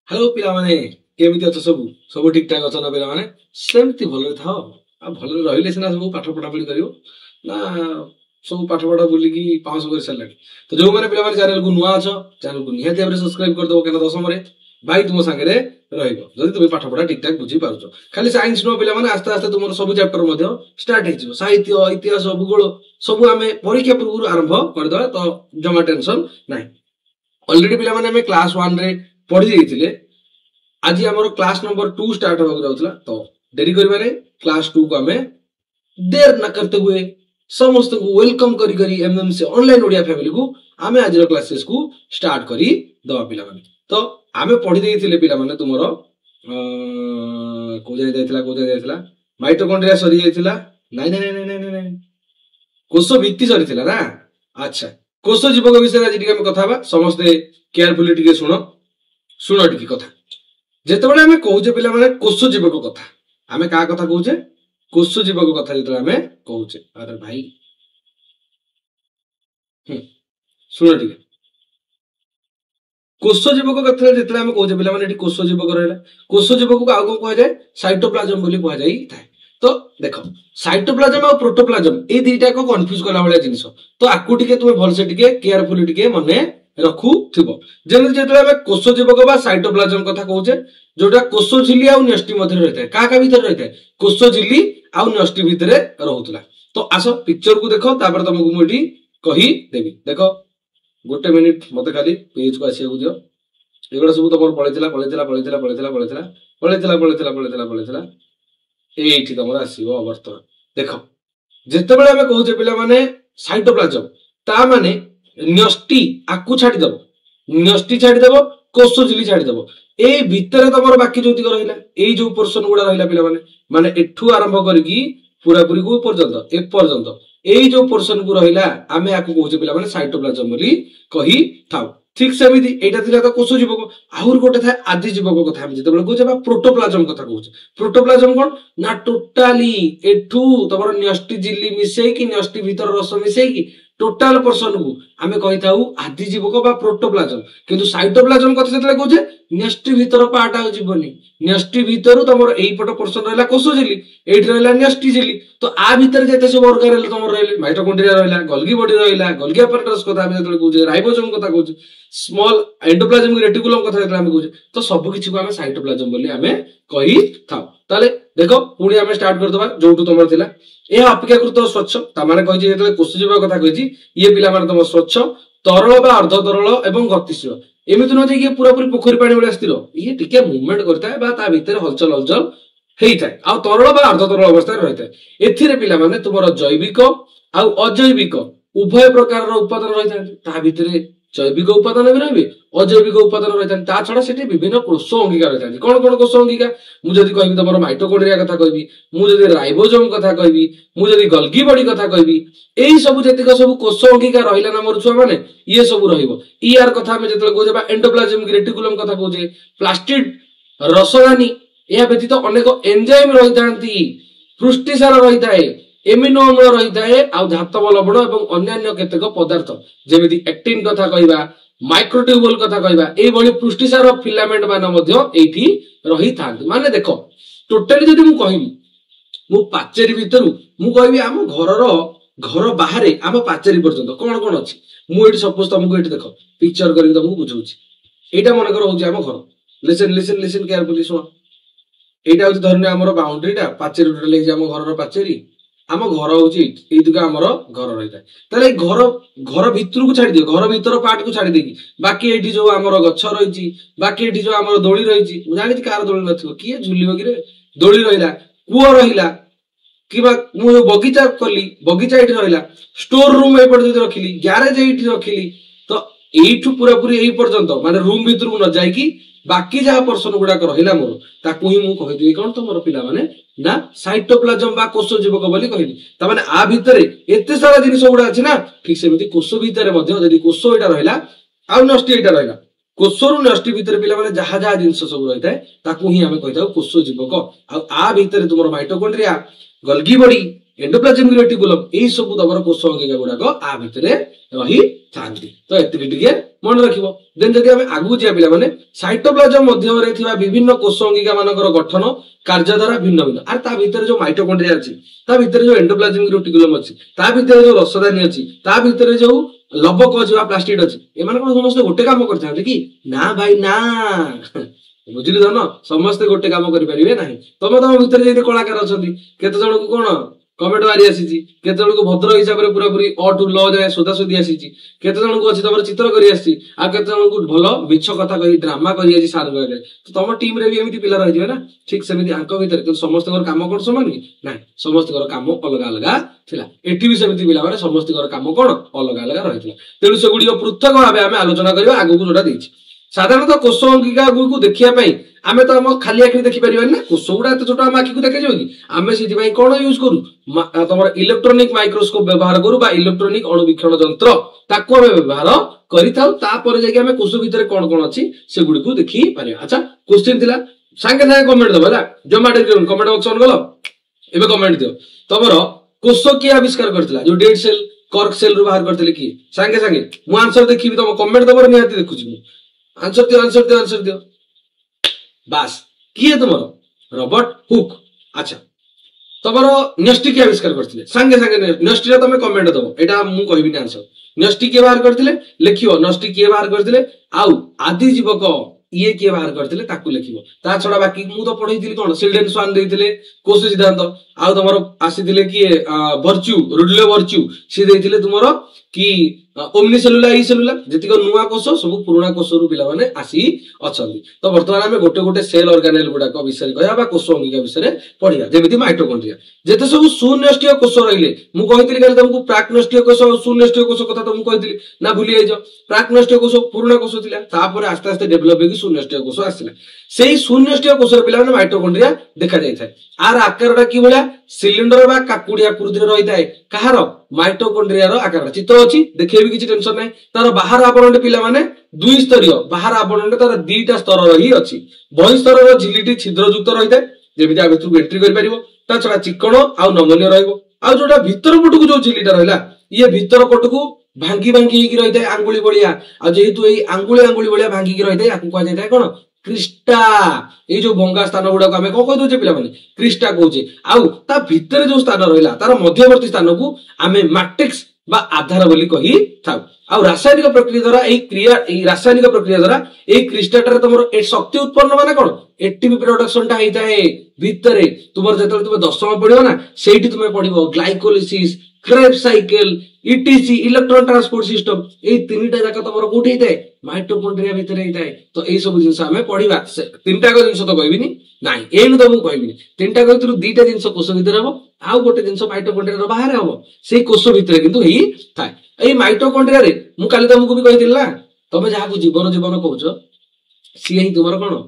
Hello पिला माने केमिति अछ सब सब ठीक ठाक अछ ना पिला माने सेमति भले थाओ आ भले रहिले सिना सब पाठ पढा पढी करियो ना सब पाठ पढा बोली की 500 कर सलानी तो जो माने पिला माने चैनल को नुआ अछ चैनल को निहाती भाबरे सब्सक्राइब कर दो केना दशम रे भाई तुम संगे रे रहइबो जदी तुम पाठ पढा ठीक ठाक बुझी पारुछो खाली साइंस नो पिला माने आस्ते आस्ते तुमर सब चैप्टर मध्ये स्टार्ट हे जिवो साहित्य इतिहास भूगोल सब आमे परीक्षा पूर्व आरंभ कर दो तो जमा टेंशन नाही ऑलरेडी पिला माने हमें क्लास 1 रे पढ़ी देइथिले आज हमर क्लास नंबर 2 स्टार्ट होगा जाउतला तो देरी करबा रे क्लास 2 को हमें देर न करते हुए समस्त को वेलकम करी करी एमएमसी ऑनलाइन ओडिया फैमिली को हमें आज क्लासेस को स्टार्ट करी दवा पिला माने तो हमें पढ़ी देइथिले पिला माने तुमरो को जाय जायथिला माइटोकॉन्ड्रिया सरी जायथिला नाही नाही नाही नाही नाही कोष भित्ति सरीथिला ना अच्छा कोष जीवक विषय आज टिके हम कथा बा समस्त केयरफुली टिके सुनो टिके कथा जेतेबेले हमें कहूचे पिला माने कोष जीवक कथा हमें का कथा कहूचे कोष जीवक कथा जेतेबेले हमें कहूचे अरे भाई सुनो टिके कोष जीवक कथा जेतेबेले हमें कहूचे पिला माने एठी कोष जीवक रहला कोष जीवक को आगो कहा जाय साइटोप्लाज्म बोली कहा जाय थाए तो देखो साइटोप्लाज्म और प्रोटोप्लाज्म ए दुईटा को कंफ्यूज कला वाला जिंस तो आकु टिके तुमे भलसे टिके केयरफुली टिके मने रखु थिबो जेने जेतले हमें कोष जीवक बा साइटोप्लाज्म कथा कहूचे जोटा कोष झिल्ली आ न्यष्टि मध्ये रहता है का भीतर रहता है कोष झिल्ली आ न्यष्टि भितरे रहउतला तो आसो पिक्चर को देखो तापर तुमको मुठी कही देबी देखो गोटे मिनिट मते खाली पेज को आसी दियो एगुडा सब तमर पळेतिला एठी तमर आसीबो वर्तमान देखो जेतेबेले हमें कहूचे पिला माने साइटोप्लाज्म ता माने न्यष्टि आकु छाडी दबो न्यष्टि छाडी दबो कोष झिल्ली छाडी दबो ए भितरे तमर बाकी जोतिक रहिला ए जो पोर्शन गुडा रहिला पिला माने एठू आरंभ करिकी पूरा पूरी को पर्यंत ए पर्यंत ए जो पोर्शन को रहिला आमे आकु कहूचे पिला माने साइटोप्लाज्म बोली कही थाउ ठीक सेमिति एटा थिला तो कोष जीवक आहुर गोटे था आदि जीवक कथा हम जेतेबेले कहूचे बा प्रोटोप्लाज्म कथा कहूचे प्रोटोप्लाज्म कोन ना टोटाली एठू तमर न्यष्टि झिल्ली मिसेई कि न्यष्टि भीतर रस मिसेई कि टोटाल पर्सन को आमे कहि थाउ आदि जीवक बा प्रोटोप्लाज्म किंतु साइटोप्लाज्म कथा जेतेबेले कहूचे न्यष्टि भीतर पार्ट आ जीवनी न्यष्टि भीतर तमर एई पट पर्सन रहला कोष झिल्ली एठी रहला न्यष्टि झिल्ली तो आ भीतर जेते सब ऑर्गेनेल तमर रहले माइटोकॉन्ड्रिया रहला गोल्गी बॉडी रहला गोल्गी अपैरेटस कथा हम जेतेबेले कहूचे राइबोसोम कथा कहूचे स्मॉल एंडोप्लाज्मिक रेटिकुलम कथा जेतेबेले हम कहूचे तो सब किछि को हम साइटोप्लाज्म बोली हमें कहि थाउ ताले देखो पुणी हमें स्टार्ट कर दबा जोटू तमर थिला ए अपेक्षाकृत स्वच्छ ता माने कहि जेतेबेले कोष जीवक कथा कहि ये पिला माने तमर स्वच्छ तरल बा अर्ध तरल एवं गतिशील एमिति न जे पूरा पूरी पोखरी पानी वाला स्थिर ये टिके मूवमेंट करता है बा ता भीतर हलचल हलचल हेई थाए आ तरल बा अर्ध तरल अवस्था रे रहता है एथिरे पिला माने तुमर जैविक आ अजैविक उभय प्रकार रो उपादान रहता है ता भीतर जैविक उपादान भी रहबे अजैविक उपादान रहता है ता छडा सेठी विभिन्न कोष अंगिका रहता है कोन कोन कोष अंगिका मु जदी कहबी तमर माइटोकॉन्ड्रिया कथा कहबी मु जदी राइबोसोम कथा कहबी मु जदी गोल्गी बॉडी कथा कहबी एई सब जतिक सब कोष अंगिका रहिला ना मोर छुआ माने ये सब रहिबो ईआर कथा हम जेतले कहजे बा एंडोप्लाज्मिक रेटिकुलम कथा कहजे प्लास्टिड रसदानी या व्यतीत अनेक एंजाइम रहितांती पुष्टिसार रहिताए एमिनो अम्ल रहिताए आ धातव लवण एवं अन्यान्य केतेक पदार्थ जेमिति एक्टिन कथा कहबा माइक्रोट्यूबुल कथा कहबा ए भली पुष्टिसार फिलामेंट मान मध्य एठी रही थांती माने देखो टोटली जदी मु कहिबी मु पाचेरी भितरु मु कहबी हम घर बाहर हम पाचेरी पर्यंत कोन कोन अछि मु एठी सपोज तुमको एठी देखो पिक्चर करी तुमको बुझौछि एटा मन कर होछि हम घर लिसन केयरफुली सुन एटा होछि धरने हमर बाउंड्रीटा पाचेरी टोटल हे हम घरर पाचेरी आम घर हूँ एदिका आमर घर रही है ताले घर भितर को छाड़ी दियो घर भितर पार्ट को छाड़ी देकी बाकी एठी जो आमर गछ रही बाकी एठी जो आमर दोली रही जानी कार दोली नथिबो किए झुलिबो कि रे दोली रहिला कुओ रहिला किबा मु बगीचा कली बगीचा एठी रहिला स्टोर रूम एपट जदी रखिली गैरेज एठी रखिली तो एठू पूरा पूरी एही पर्यंत माने रूम भितर को न जाई कि बाकी जहा पर्सन गुडा रहिला मोर ताकू ही मु कहि दिए कोन तो मोर पिला माने ना साइटोप्लाज्म बा कोष जीवक बोली कहली ता माने आ भितरे एते सारा जिनिस गुडा अछि ना ठीक सेमिति कोष भितरे मध्ये जदी कोष एटा रहिला आ नष्टि एटा रहिला कोषरु नष्टि भितरे पिला माने जहा जहा जिनिस सब रहिताय ताकू ही हमें कहिताउ कोष जीवक आ भितरे तुमर mitochondria Golgi body endoplasmic reticulum यही सब तुम कोष अंगिका गुड़ाक आ भितर रही था। तो ये मन रख देन जदि आम आगू जा पे साइटोप्लाज्म मध्यम विभिन्न कोष अंगिका मानकर गठन कार्यधारा भिन्न भिन्न आर ता भितर जो माइटोकॉन्ड्रिया अछि ता भितर जो एंडोप्लाज्मिक रेटिकुलम अछि ता भितर जो रसदानी अछि ता भितर जो लबक अछि बा प्लास्टिड अछि एमान कोन समस्त गोटे काम करथांते कि ना भाई ना बुझिली न समस्त गोटे काम करि परिबे नाही तमे तम भितर जे कलाकार अछंती केते जण को कोन कमेंट मारी आसीची केते जण को भद्र हिसाब रे पूरा पूरी अ टू ल जाय सोदा सोदी आसीची केते जण को अछि तमर चित्र करी आसी आ केते जण को भलो मिछ कथा कहि ड्रामा करी आसी सार गले तो तम टीम रे भी एमिति पिला रहि जबे ना ठीक सेमिति आंक भितर तो समस्त कर काम कोन समान कि नाही समस्त कर काम अलग अलग थिला एठी भी सेमिति पिला माने समस्त कर काम कोन अलग अलग रहितला तेनु से गुडी पृथक भाबे आमे आलोचना करियो आगु को जोडा देछि साधारणतः कोष अंगिका को देखिया पई आमे तो हम खाली आखि देखि परिबन ना कोष गुडा तो छोटा हम आखि को देखै जोगी आमे सिथि पई कोन यूज करू तमर इलेक्ट्रॉनिक माइक्रोस्कोप व्यवहार करू बा इलेक्ट्रॉनिक अणुवीक्षण यंत्र ताको हम व्यवहार करिथाउ तापर जे कि आमे कोष भितर कोन कोन अछि से गुडी को देखि पारे। अच्छा क्वेश्चन थिला संगे संगे कमेंट दबला जोमाटे कमेंट बॉक्स ऑन गलो एबे कमेंट दियो तमर कोष के आविष्कार करथिला जो डेड सेल कर्क सेल रु बाहर करथिले कि संगे संगे मु आंसर देखिबी तम कमेंट दबर निहाती देखुची मु आंसर दियो बास किए तुमर रॉबर्ट हुक। अच्छा तुमर न्यष्टि के आविष्कार करथिले संगे संगे न्यष्टि रे तमे कमेंट दबो एटा मु कहबी आंसर न्यष्टि के बाहर करथिले लिखियो न्यष्टि के बाहर करथिले आउ आदि जीवक ये किए बाहर करथिले ताकू लिखियो ता छडा बाकी मु तो पढैथिली कोन सिल्डेन स्वान देथिले कोष सिद्धांत आउ तुमर आसीथिले किए वर्च्यू रुडले वर्च्यू सी देथिले तुमर कि ओमनी सेलुला ई सेलुला जतिक नुआ कोष सब पुराना कोष रु पिला माने आसी अछंदी। तो वर्तमान हमें गोटे गोटे सेल ऑर्गेनेल गुडा को विषय कहया बा कोष अंगिका विषय पढिया जेमिति माइटोकॉन्ड्रिया जेते सब सुन्यष्टीय कोष रहिले मु कहितली काले तुमको प्राकनष्टीय कोष सुन्यष्टीय कोष कथा तुमको कहितली ना भूली जाइजो प्राकनष्टीय कोष पुराना कोष थिला तापर आस्ते आस्ते डेवलप हेकि सुन्यष्टीय कोष आसिला सेही सुन्यष्टीय कोष पिला माने माइटोकॉन्ड्रिया देखा जाय थाए आर आकारटा कि भलिया सिलिंडर बा काकुडी आकृति रे रहि थाए कहार माइटोकॉन्ड्रिया रो आकार चित्र अछि देखेबी किछि टेंशन नै तार बाहर आवरण पिला माने दुई स्तरीय बाहर आवरण तार दुईटा स्तर रही अछि बहि स्तर रो झिलिटी छिद्रयुक्त रहि थाए जेबिति आ भितरु एंट्री करि परिबो ता छडा चिकण आ नमनीय रहइबो आ जोटा भीतर पटकु जो झिलिटा रहला ये भीतर पटकु भांगी भांगी कि रहि थाए आंगुली बलिया आ जेहेतु एई आंगुली बलिया भांगी कि रहि थाए आकु कह जाय थाए कोन क्रिस्टा ये जो भंगा स्थान गुडा को आमे कह दोचे पिला माने क्रिस्टा कहूचे आउ ता भीतर जो स्थान रहला तार मध्यवर्ती स्थान को आमे मैट्रिक्स बा आधार बोली कहि थाउ आउ रासायनिक प्रक्रिया द्वारा एई क्रिया एई रासायनिक प्रक्रिया द्वारा एई क्रिस्टाटर तमरो ए शक्ति उत्पन्न माने कोन एटीपी प्रोडक्शन टा हेई थाए भीतर तुमर जेतले तुमे दशम पढिबो ना सेठी तुमे पढिबो glycolysis Krebs cycle ETC electron transport system ए तीनटा जाक तमरो कोठी थाए माइटोकॉन्ड्रिया भीतर हेई थाए। तो ए सब जिंस हमें पढिबा तीनटा को जिंस तो कहबिनी नाही एनु तो मु कहबिनी तीनटा को भितर दुईटा जिंस कोष भीतर हबो आउ गोटे जिंस माइटोकॉन्ड्रिया रो बाहर हबो सेही कोष भीतर किंतु हेई थाए ए माइटोकॉन्ड्रिया रे मु काली तुमको भी कहिदिल ना तमे जहा को जीवन जीवन कहउछो सी ही तुमरो कोन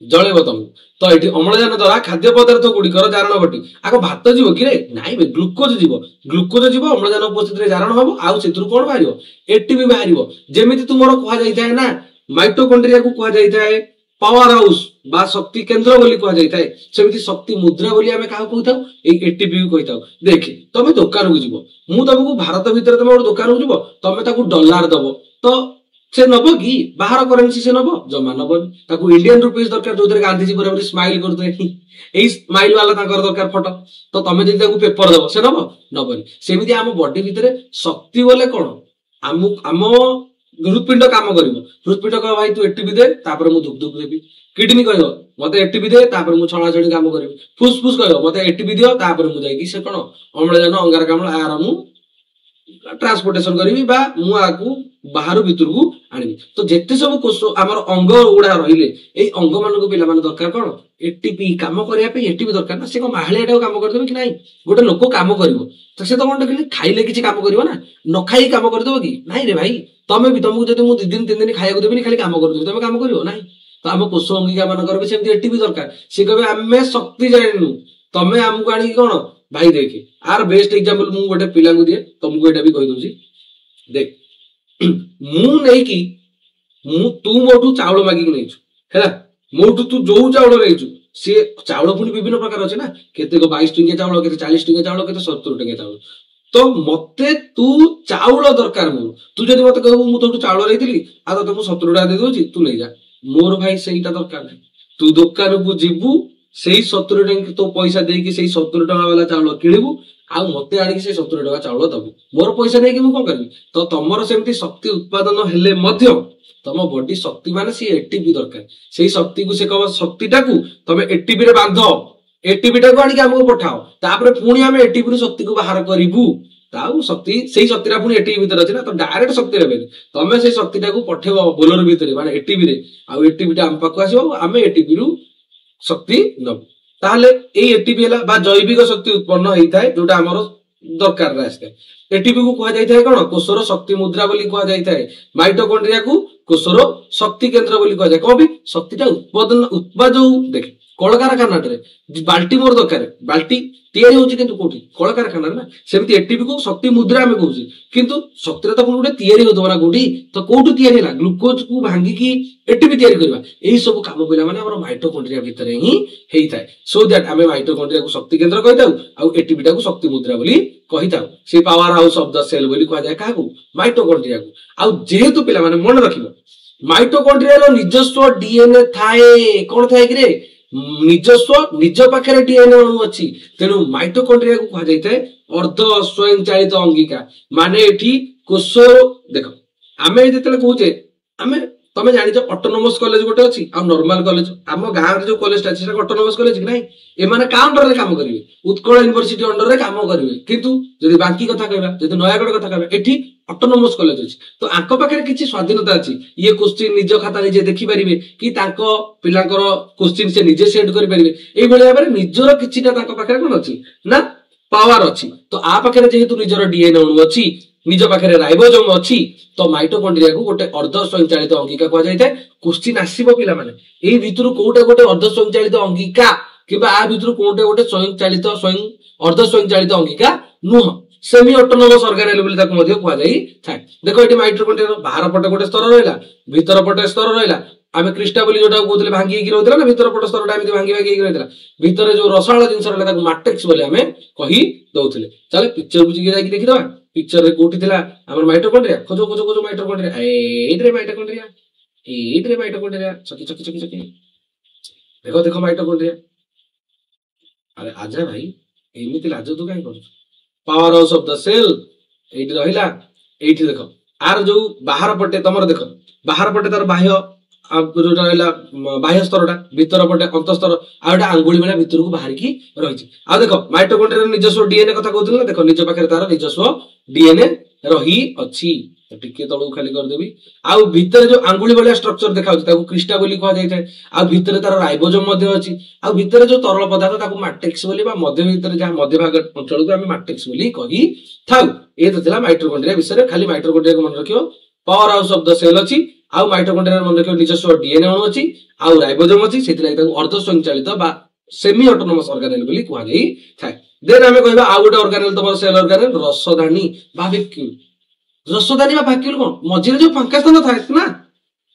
जळेबो तुम तो एठी अम्लजान द्वारा खाद्य पदार्थ गुडिकर जारण घटी आको भात जीव कि रे नाइ बे ग्लूकोज जीव अम्लजान उपस्थित रे जारण हबो आउ सेतरु कोन बाहिरो एटीपी बाहिरो जेमिति तुमरो कहा जाय थाए ना माइटोकॉन्ड्रिया को कहा जाय थाए पावर हाउस बा शक्ति केंद्र बोली कहा जाय थाए सेमिति शक्ति मुद्रा बोली हमें काहा कहताउ ए एटीपी को कहताउ देख तमे दुकान को जीवो मु तुमको भारत भीतर तमे दुकान को जीवो तमे ताकू डॉलर दबो तो से नबो कि बाहर करेंसी से नबो जमा नबो ताकू इंडियन रुपीस दरकार जोदरे गांधीजी बराबर स्माइल करते एई स्माइल वाला ताकर दरकार फोटो तो तमे जदि ताकू पेपर दबो से नबो नबनी सेमिति हम बॉडी भीतर शक्ति बोले कोन आम हृदपिंड काम करिवो हृदपिंड कह भाई तू एटीपी दे तापर मु धुक धुक देबी किडनी कहयो मते एटीपी दे तापर मु छणा छणी काम करबी फुसफुस कहयो मते एटीपी दियो तापर मु जाई कि से कोन अम्लजान अंगारकाम्ल आर मु ट्रांसपोर्टेशन करी बा मु आकू बाहर भीतर को आनी तो जेते सब कोष आमर अंग गुड़ा रहिले ए अंग मान को पिला मान दरकार कोन एटीपी काम करिया पे एटीपी दरकार ना से को माहलियाटा काम कर देबे कि नाही गोटे लोक काम करिवो तो से तो कोन कि खाइले किछि काम करिवो ना न खाई काम कर देबो कि नाही रे भाई तमे भी तुमको जदि मु 2 दिन 3 दिन खाइया को देबेनी खाली काम कर देबो तमे काम करिवो नाही तो हम कोष अंगिका मान करबे सेमति एटीपी दरकार से कहबे हमें शक्ति जानिनु तमे हमको आनी कोन भाई देखे आर बेस्ट एग्जांपल मु गोटे पिला को दिए तुमको एटा भी कहि दोजी देख मु नहीं कि मु तू मोटू चावल मागी नहीं हेला मोटू तू जो चावल नहीं सी चाउल पुणी विभिन्न प्रकार अच्छे ना केते 22 टंकिया चाउल केते 40 टंकिया चाउल केते 70 टंकिया चाउल तो मते तू चाउल दरकार मोर तू जदि मते कहबो मु तो चाउल रहितली आ तो मु 70 टका दे दोची तू नै जा मोर भाई सेईटा दरकार नै तू दुकान को जीवु सेई 70 टंका तो पैसा देकी सेई 70 टका वाला चाउल किणिबु आ मते आनी से 70 टका चाउल दबु मोर पैसा नै कि मु कोन करबी तो तमरो सेमती शक्ति उत्पादन हेले मध्य तम बॉडी शक्ति माने सी एटीपी दरकार सेई शक्ति को से कहबो शक्तिटा को तमे एटीपी रे बांधो एटीपी टा को आनी हमको पठाओ तापर पुणी हम एटीपी रू शक्ति को बाहर करिवु ताऊ शक्ति सेई शक्तिरा पुणी एटीपी भीतर अछि ना तो डायरेक्ट शक्ति रे तमे सेई शक्तिटा को पठेबो बोलर भीतर माने एटीपी रे आ एटीपी टा हम पाको आसीबो हम एटीपी रू शक्ति नब ताहले एई एटीपी हला बा जैविक शक्ति उत्पन्न होई थाए जोटा हमरो दरकार रास्ते एटीपी को कहा जाय थाए कोन कोषर शक्ति मुद्रा बोली कहा जाय थाए माइटोकॉन्ड्रिया को कोषर शक्ति केंद्र बोली कहा जाय कोबी शक्तिटा उत्पादन देख कलकारखाना बाल्टी मोर दरकार बाल्टी तैयारी होची किंतु कोठी कलकारखाना ना सेमती एटीपी को शक्ति मुद्रा हमें कहूची किंतु शक्ति तो गोटे तैयारी होतो ना कोठी तो कोठु तैयारी होला ग्लूकोज को भांगी की एटीपी तैयारी करबा एही सब काम पिला माने हमर माइटोकॉन्ड्रिया भीतर ही हेई थाए सो दैट हमें माइटोकॉन्ड्रिया को शक्ति केंद्र कहिताउ आ एटीपी टा को शक्ति मुद्रा बोली कहिताउ से power house of the cell बोली कहा जाय का को माइटोकॉन्ड्रिया को आ जेहेतु पिला माने मन रखिबो माइटोकॉन्ड्रिया रो निजस्व डीएनए थाए कोन थाए कि रे निजस्व निज पाखे डीएनए अणु अच्छी तेणु माइटोकॉन्ड्रिया को कहा जाए अर्ध स्वयं चालित अंगिका माने एठी कोष देख आमे जेतले कहूचे आमे तमे जानिछ ऑटोनोमस कॉलेज गोटे अछि आ नॉर्मल कॉलेज आम गाँव रे जो कॉलेज अछि सेटा ऑटोनोमस कॉलेज कि नै ए माने का अंडर रे काम करिवे उत्कल यूनिवर्सिटी अंडर रे काम करिवे किंतु जदि बाकी कथा कहबा जदि नयागढ़ कथा कहबा एठी ऑटोनोमस कॉलेज अछि तो आंको पाखे किछि स्वाधीनता अछि ये क्वेश्चन निज खाता निजे देखि परिबे कि तांको पिलांकर क्वेश्चन से निजे सेट करि परिबे एई भली भाबरे निजर किछिटा तांको पाखे कोन अछि ना पावर अछि तो आ पाखे जेहेतु निजर डीएनए अणु अछि निज पाखे राइबोसोम अछि तो माइटोकॉन्ड्रिया को गोटे अर्ध स्वयंचालित अंगिका कहा जाय क्वेश्चन आसीबो पिला माने एई भितरु कोटे गोटे अर्ध स्वयंचालित अंगिका किबा आ भितरु कोटे गोटे स्वयंचालित अर्ध स्वयंचालित अंगिका नुह सेमी ऑटोनोमस ऑर्गेनेल बोली ताको मध्ये कहा जाय थाए देखो एटी माइटोकॉन्ड्रिया बाहर पटे गोटे स्तर रहला भीतर पटे स्तर रहला आमे क्रिस्टा बोली जोटा कहउतले भांगी की रहतला ना भीतर पटे स्तरटा आमे भांगी भांगी की रहतला भीतर जो रसाळ जिंस रहला ताको मैट्रिक्स बोली आमे कहि दउतले चले पिक्चर बुझी जाई देखि दवा पिक्चर रे कोठी थिला हमर माइटोकॉन्ड्रिया खोजो खोजो खोजो माइटोकॉन्ड्रिया एइद्रे माइटोकॉन्ड्रिया चकी चकी चकी चकी देखो देखो माइटोकॉन्ड्रिया अरे आजा भाई एमिति लाज तू काई कर power house of the cell एइठी रहिला एइठी देखो आर जो बाहर पटे तमर देखो बाहर पटे तार बाह्य जोटा रहिला बाह्य स्तरटा भीतर पटे अंतस्तर आउटा अंगुली मेला भीतर को बाहर की रहिछि आ देखो माइटोकॉन्ड्रिया निजस्व डीएनए कथा कहउथिल ना देखो निज पाखे तार निजस्व डीएनए रही अछि टिके तळु खाली कर देबी आ भीतर जो अंगुली वाला स्ट्रक्चर देखाउछि ताको क्रिस्टा बोली कहा जाय थाए आ भीतर तार राइबोसोम मध्ये अछि आ भीतर जो तरल पदार्थ ताको मैट्रिक्स बोली बा मध्य भीतर जा मध्य भाग अंचल को हम मैट्रिक्स बोली कहि थाउ ए तो थिला माइटोकॉन्ड्रिया विषय खाली माइटोकॉन्ड्रिया को मन रखियो power house of the cell अछि आ माइटोकॉन्ड्रिया मन रखियो निजस्व डीएनए अणु अछि आ राइबोसोम अछि सेति लागि ताको अर्ध स्वयंचालित बा सेमी ऑटोनोमस ऑर्गेनेल बोली कहा जाय थाए देन हमें कहबा आ गोटे ऑर्गेनेल तमर सेल ऑर्गेनेल रसदानी बा वैक्यूल रसदानी बा वैक्यूल कोन मझिरे जो फांका स्थान थाए ना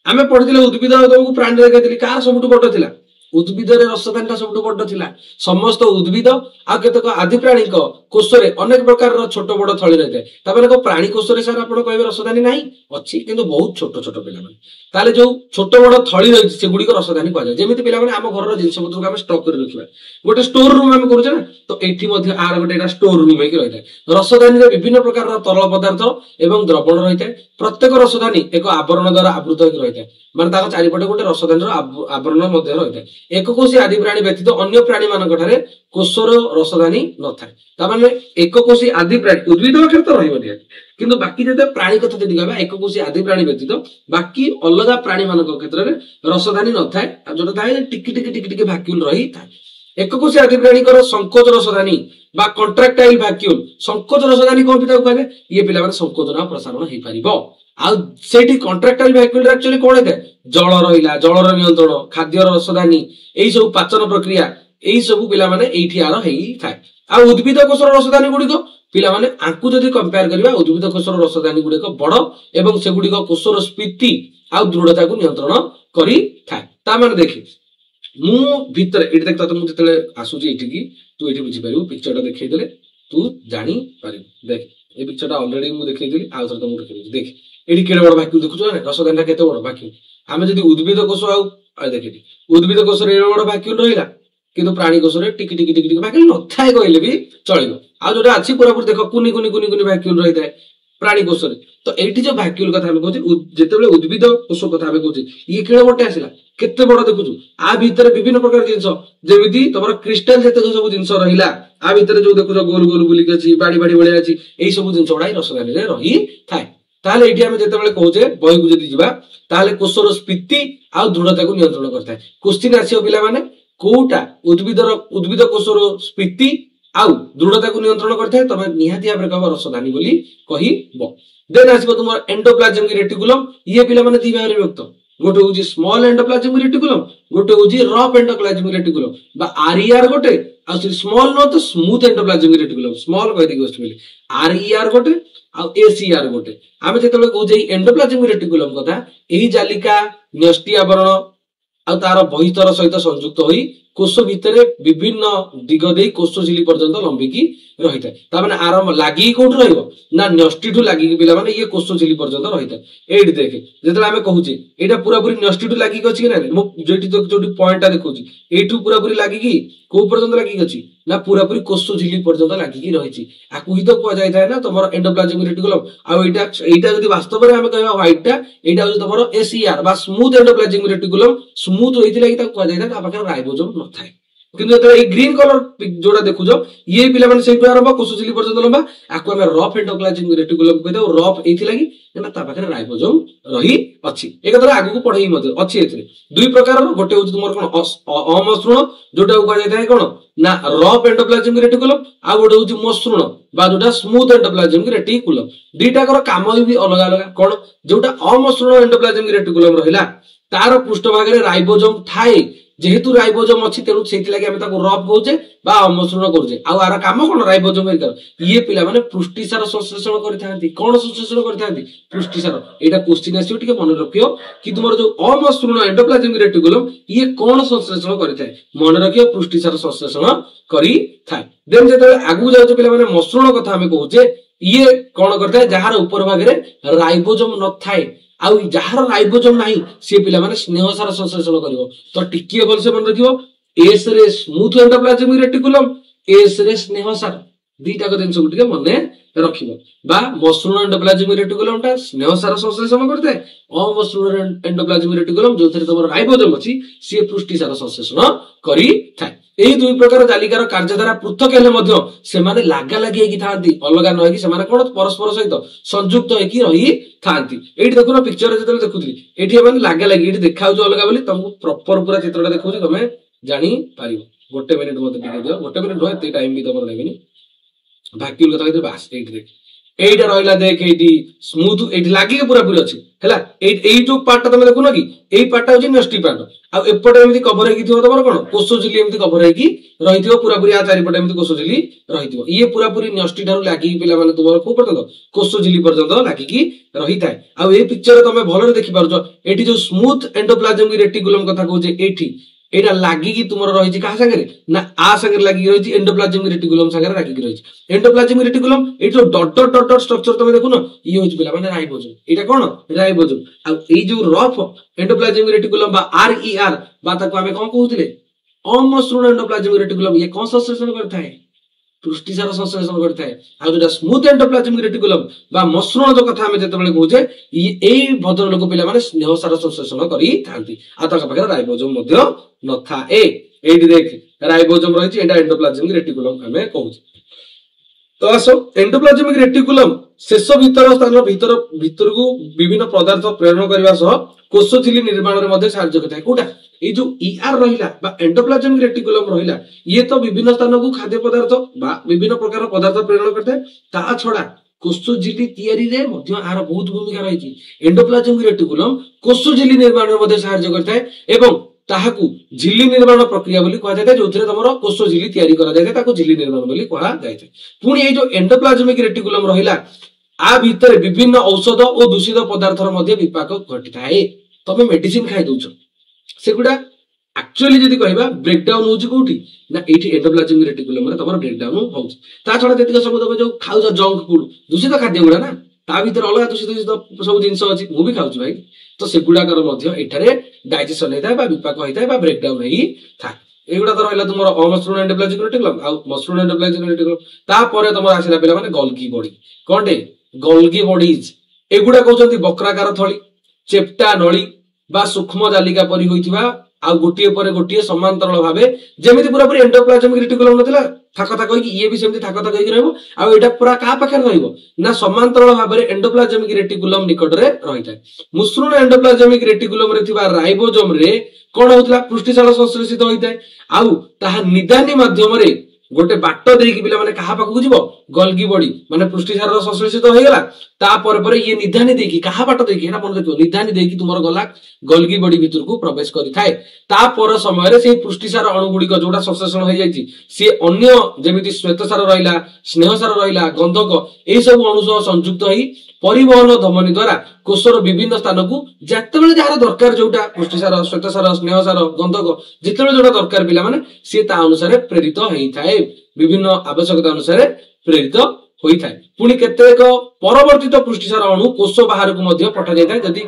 आमे पढिथिले उद्भिद तुमको प्राणी रे कहथिली कार सबटु बड थिला उद्भिद रे रसदानीटा सबटु बड थिला समस्त उद्भिद आ केतक आदि प्राणी को कोष रे अनेक प्रकार रो छोट बड थळी रहते ता माने को प्राणी कोष रे सर आपण कहबे रसदानी नाही अछि किंतु बहुत छोट छोट पिला माने ताले जो छोट बड थळी रहि से गुडी को रसदानी कहा जाय जेमिति पिला माने हम घर रो जिंस पत्र को हम स्टॉक कर रखिबा गोटे स्टोर रूम हम करू ना तो एठी मध्ये आर गोटे एटा स्टोर रूम हे कि रहते रसदानी रे विभिन्न प्रकार रो तरल पदार्थ एवं द्रवण रहिते प्रत्येक रसदानी एक आवरण द्वारा आवृत होई रहिते माने ताको चारि पटे गोटे रसदानी रो आवरण मध्ये रहिते एककोषी आदि प्राणी व्यतीत अन्य प्राणी मानक ठारे कोषर रसदानी न थाए ता माने एककोषी आदि प्राणी उद्भिद पाखे तो रहिबो दिया किंतु बाकी जते प्राणी कथा जदि कहबा एककोषी आदि प्राणी व्यतीत बाकी अलगा प्राणी मानक क्षेत्र रे रसदानी न थाए आ जोटा थाए टिकी टिकी टिकी टिकी वैक्यूल रही थाए एककोषी आदि प्राणी कर संकोच रसदानी बा कॉन्ट्रैक्टाइल वैक्यूल संकोच रसदानी कोन पिता कहबे ये पिला माने संकोचन प्रसारण हेई परिबो आ सेठी कॉन्ट्रैक्टाइल वैक्यूल एक्चुअली कोन हे जल रहिला जलर नियंत्रण खाद्य रसदानी एई सब पाचन प्रक्रिया एई सब पिला माने एठी आर हेई थाए आ उद्भिद कोषर रसदानी गुडी को पिला माने आंकु जदि कंपेयर करबा उद्भिद कोषर रसदानी गुडी को बड़ एवं से गुडी को कोषर स्फीति आ दृढ़ता को नियंत्रण करी थाए ता माने देखि मु भितर एठी देख तते मु जतले आसुची एठी की तू एठी बुझी पारिबो पिक्चरटा देखै देले तू जानी पारिबो देख ए पिक्चरटा ऑलरेडी मु देखै देली आ थर तुम देखै देख एठी केडे बड़ भ्याक्यूम देखुछ ना रसदानटा केते बड़ भ्याक्यूम आमे जदी उद्भिद कोष आ देख एठी उद्भिद कोष रे बड़ भ्याक्यूम रहिला किंतु प्राणी कोष रे टिक टिक टिक टिक भ्याक्यूम न थाए कहले भी चलिबो आ जोटा अछि पूरा पूरा देखो कुनी कुनी कुनी कुनी भ्याक्यूम रहि थाए प्राणी कोष रे तो एठी जो भ्याक्यूम कथा हम कहछि जेतेबेले उद्भिद कोष कथा हम कहछि ये केडे बडटे आसिला केते बड़ देखुछु आ भीतर विभिन्न प्रकार जिंस जेमिति तमर क्रिस्टल जते सब जिंस रहिला आ भीतर जो देखुछ गोल गोल बुली के अछि बाडी बाडी बळे अछि एई सब जिंस उडाई रसदानी रे रहि थाए ताले एठी हम जेतेबेले कहूचे बही को जदी जिबा ताले कोषर स्फीति आ दृढ़ता को नियंत्रण करता है क्वेश्चन आसीओ पिला माने कोउटा उद्भिद कोषर स्फीति आ दृढ़ता को नियंत्रण करता है तमे निहाती भाबरे कहबो रसदानी बोली कहिबो देन आसीबो तुमर एंडोप्लाज्मिक रेटिकुलम ये पिला माने दी भाबरे विभक्त गोटे होची स्मॉल एंडोप्लाज्मिक रेटिकुलम गोटे होची रफ एंडोप्लाज्मिक रेटिकुलम बा आरईआर गोटे आ स्मॉल न तो स्मूथ एंडोप्लाज्मिक रेटिकुलम स्मॉल कहि दी गोस्ट बोली आरईआर गोटे आ एसीआर गोटे आमे जेतले कहू एंडोप्लाज्मिक रेटिकुलम कथा एही जालिका न्यष्टि आवरण आ तार बहितर सहित संयुक्त होई कोष भितरे विभिन्न दिग देई कोष झिली पर्यंत लंबिकी रही थाए ता माने आरंभ लागि कोठ रहइबो ना न्यष्टि ठु लागि पिला माने ये कोष झिली पर्यंत रही थाए एडी देखे जेतले आमे कहूची एटा पूरा पूरी न्यष्टि ठु लागि अछि कि ना मो जेटी जोटी पॉइंटटा देखौची एठु पूरा पूरी लागि कि को पर्यंत लागि अछि ना पूरा पूरी कोष झिली पर्यंत लागि कि रहिछि आकु ही तो को जाय थाए ना तमर एंडोप्लाज्मिक रेटिकुलम आ एटा जदी वास्तव रे आमे कहबा व्हाइटटा एटा होची तमर एसीआर बा स्मूथ एंडोप्लाज्मिक रेटिकुलम स्मूथ होइति लागि ता को जाय थाए ता पाखर राइबोसोम न थाए किंतु ए ग्रीन कलर जोड़ा देखुजो ये पिला माने सेटु आरंभ कोष झिली पर्यंत लंबा आकु हम रफ एंडोप्लाज्मिक रेटिकुलम कहै दो रफ एथि लागि ना ता पाखर राइबोसोम रही अछि एक तरह आगु को पढै मते अछि एथि दुई प्रकार गोटे होची तुमर कोन अमसृण जोटा को जाय थाए कोन ना रफ एंडोप्लाज्मिक रेटिकुलम आ गोटे होची मसृण बा जोटा स्मूथ एंडोप्लाज्मिक रेटिकुलम दुईटा कर काम भी अलग अलग कोन जोटा अमसृण एंडोप्लाज्मिक रेटिकुलम रहिला तार पृष्ठभाग रे राइबोसोम थाए जेहेतु राइबोसोम अछि तेनु सेति लागि हम ताको रफ कहूचे बा अमसृण करूचे आ आर काम कोन राइबोसोम एकर ये पिला माने पुष्टिसार संश्लेषण करथांती कोन संश्लेषण करथांती पुष्टिसार एटा क्वेश्चन आसीओ टिके मन रखियो कि तुमर जो अमसृण एंडोप्लाज्मिक रेटिकुलम ये कोन संश्लेषण करथाय मन रखियो पुष्टिसार संश्लेषण करी थाय देन जेते आगु जाउचे पिला माने मसृण कथा हम कहूचे ये कोन करथाय जहार ऊपर भाग रे राइबोसोम न थाए आ जहार राइबोसोम नाही से पिला माने स्नेह सार संश्लेषण करिवो तो टिकिए बोल से मन रखियो एस रे स्मूथ एंडोप्लाज्मिक रेटिकुलम एस रे स्नेह सार दीटा को दिन सब टिके मने रखिबो बा मसृण एंडोप्लाज्मिक रेटिकुलम ता स्नेह सार संश्लेषण करते अमसृण एंडोप्लाज्मिक रेटिकुलम जोथरे तमर राइबोसोम अछि से पुष्टि सार संश्लेषण करी थाए एही दुई प्रकार जालिकार कार्यधारा पृथक हेले मध्य से माने लागा लागि कि थांती अलगा न कि से माने कोन परस्पर सहित संयुक्त है कि रही थांती एठी देखो ना पिक्चर जेतले देखुथली एठी माने लागा लागि एठी देखाउ जो अलगा बोली तुमको प्रॉपर पूरा चित्रटा देखौची तमे जानी पारिबो गोटे मिनिट मते टिके दियो गोटे मिनिट होय ते टाइम भी तमर लागेनी भ्याक्यूम कथा कहते बास एठी देख एटा रहला देख एठी स्मूथ एठी लागि के पूरा पूरी अछि हैला एई जो पार्टटा तमे देखु न कि एई पार्टटा होची न्यष्टि पार्ट आ एपटे एमिति कवर हेकी थियो तमर कोन कोष झिली एमिति कवर हेकी रहिथियो पूरा पूरी आ चारि पटे एमिति कोष झिली रहिथियो ये पूरा पूरी न्यष्टि ठारू लागि पिला माने तुमर को पर्यंत कोष झिली पर्यंत लागि की रहिथाय आ ए पिक्चर तमे भलरे देखि पारुछो एठी जो स्मूथ एंडोप्लाज्मिक रेटिकुलम कथा कहूचे एठी एटा लागि की तुमर रहिछि का संगे ना आ संगे लागि रहिछि एंडोप्लाज्मिक रेटिकुलम संगे लागि की रहिछि एंडोप्लाज्मिक रेटिकुलम एठो डॉट डॉट डॉट स्ट्रक्चर तमे देखु न ई होछि पिला माने राइबोसोम एटा कोन राइबोसोम आ ए जो रफ एंडोप्लाज्मिक रेटिकुलम बा आरईआर बा ताको हमें कोन कहउथिले अमसृण एंडोप्लाज्मिक रेटिकुलम ये कोन संश्लेषण करथाय पुष्टिसार संश्लेषण करथाय आ जोटा स्मूथ एंडोप्लाज्मिक रेटिकुलम बा मसृण जो कथा हमें जेतबेले कहउचे एई भद्र लोक पिला माने स्नेह सार संश्लेषण करी थांती आ ताका पाखरे राइबोसोम मध्य न था एडी देख राइबोसोम रहिछि एटा एंडोप्लाज्मिक रेटिकुलम हमें कहउचे तो आसो एंडोप्लाज्मिक रेटिकुलम शेष भीतर स्थान भीतर को विभिन्न पदार्थ प्रेरण करबा सह कोष झिली निर्माण रे मध्ये सहायता करथाय कोटा ए जो ईआर रहिला बा एंडोप्लाज्मिक रेटिकुलम रहिला ये तो विभिन्न स्थान को खाद्य पदार्थ बा विभिन्न प्रकार पदार्थ प्रेरण करथाय ता छडा कोष झिली तयारी रे मध्ये आर बहुत भूमिका रहिछि एंडोप्लाज्मिक रेटिकुलम कोष झिली निर्माण रे मध्ये सहायता करथाय एवं ताहाकू झिल्ली निर्माण प्रक्रिया बोली कहा जाय जोथरे तमरो कोष झिल्ली तयारी करा जाय ताको झिल्ली निर्माण बोली कहा जाय पुनी ए जो एंडोप्लाज्मिक रेटिकुलम रहिला आ भीतर विभिन्न औषध और दूषित पदार्थर मध्य विपाक घटिथाए तमे मेडिसिन खाइ दउछ सेगुडा एक्चुअली जदि कहबा ब्रेकडाउन होउची कोठी ना एठी एंडोप्लाज्मिक रेटिकुलम रे तमर ब्रेकडाउन होउची ता छडा जतिक सब तमे जो खाउ जंक फूड दूषित खाद्य गुडा ना ता भीतर अलग दूषित सब जिंस अछि मु भी खाउची भाई तो सेगुडा कर मध्य एठारे डाइजेशन हेता बा विपाक हेता बा ब्रेकडाउन हेई था एगुडा तो रहला तुमर अमसृण एंडोप्लाज्मिक रेटिकुलम आ मसृण एंडोप्लाज्मिक रेटिकुलम ता परे तमर आसिला पिला माने गोल्गी बॉडी कोनटे गोल्गी बॉडीज एगुडा कहउचंती वक्राकार थळी चेप्टा नळी बा सूक्ष्म जालिका परि होइथिबा आ गोटिए परे गोटिए समांतरल भाबे जेमिति पूरा पूरी एंडोप्लाज्मिक रेटिकुलम नथिला थाक थाक होई ये भी सेमति थाक थाक होई रहबो आ एटा पूरा का पाखर रहइबो ना समांतरल भाबे एंडोप्लाज्मिक रेटिकुलम निकट रे रहिताय मुसृण एंडोप्लाज्मिक रेटिकुलम रे थिबा राइबोसोम रे कोन होतला पृष्ठसार संश्लेषित होइताय आउ ताहा निदानी माध्यम रे गोटे बाट देकी पिला माने कहा पाखु जीवो गोल्गी बॉडी माने पृष्ठसार संश्लेषित हो गेला ता पर ये निधानी देकी कहा बाट देकी एना मन देखो निधानी देकी तुमर गला गोल्गी बॉडी भीतर को प्रवेश करि थाए ता पर समय रे से पृष्ठसार अणु गुडी को जोडा संश्लेषण हो जाईची से अन्य जेमिति श्वेतसार रहिला स्नेहसार रहिला गंधक ए सब अणु सह संयुक्त होई परिवहन धमनी द्वारा कोषर विभिन्न स्थान को जतेबेले जहार दरकार जोटा पृष्ठसार श्वेतसार स्नेहसार गंधक जतेबेले जोटा दरकार पिला माने से ता अनुसार प्रेरित होई थाए विभिन्न आवश्यकता अनुसार प्रेरित होई थाए पुणी केतेक परवर्तित पृष्ठसार अणु कोष बाहर को मध्य पठा जाय थाए जदि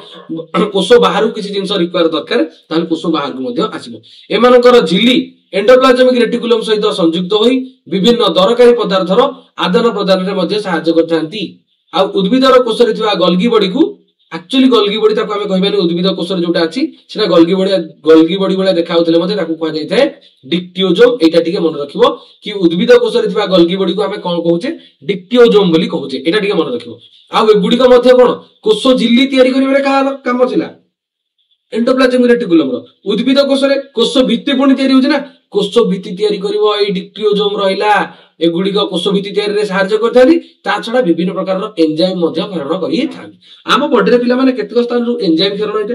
कोष बाहर किसी जिंस रिक्वायर दरकार ताले कोष बाहर को मध्य आसीबो एमानकर झिल्ली एंडोप्लाज्मिक रेटिकुलम सहित संयुक्त होई विभिन्न दरकारी पदार्थर आदान प्रदान रे मध्य सहायता करथांती आ उद्भिदर कोष रे थिबा गोल्गी बॉडी को एक्चुअली गोल्गी बॉडी ताको हमें कहबानी उद्भिद कोष रे जोटा अछि सेना गोल्गी बॉडी वाला देखा होतले मते ताको कहै जाय थाए डिक्टियोजोम एटा टिके मन रखिबो कि उद्भिद कोष रे थिबा गोल्गी बॉडी को हमें कोन कहूचे डिक्टियोजोम बोली कहूचे एटा टिके मन रखिबो आ ए गुडी को मध्य कोन कोष झिल्ली तयारी करिवे का काम छिला एंडोप्लाज्मिक रेटिकुलम रो उद्भिद कोष रे कोष भित्ति पुणी तयारी होचे ना कोष भित्ति तयारी करिवो ए डिक्टियोजोम रहिला ए गुडी को कोष भित्ति तयारी रे सहायता करथाली ता छडा विभिन्न प्रकार रो एंजाइम मध्य प्रेरण करि थान आम बॉडी रे पिला माने केतक स्थान रो एंजाइम प्रेरण होइते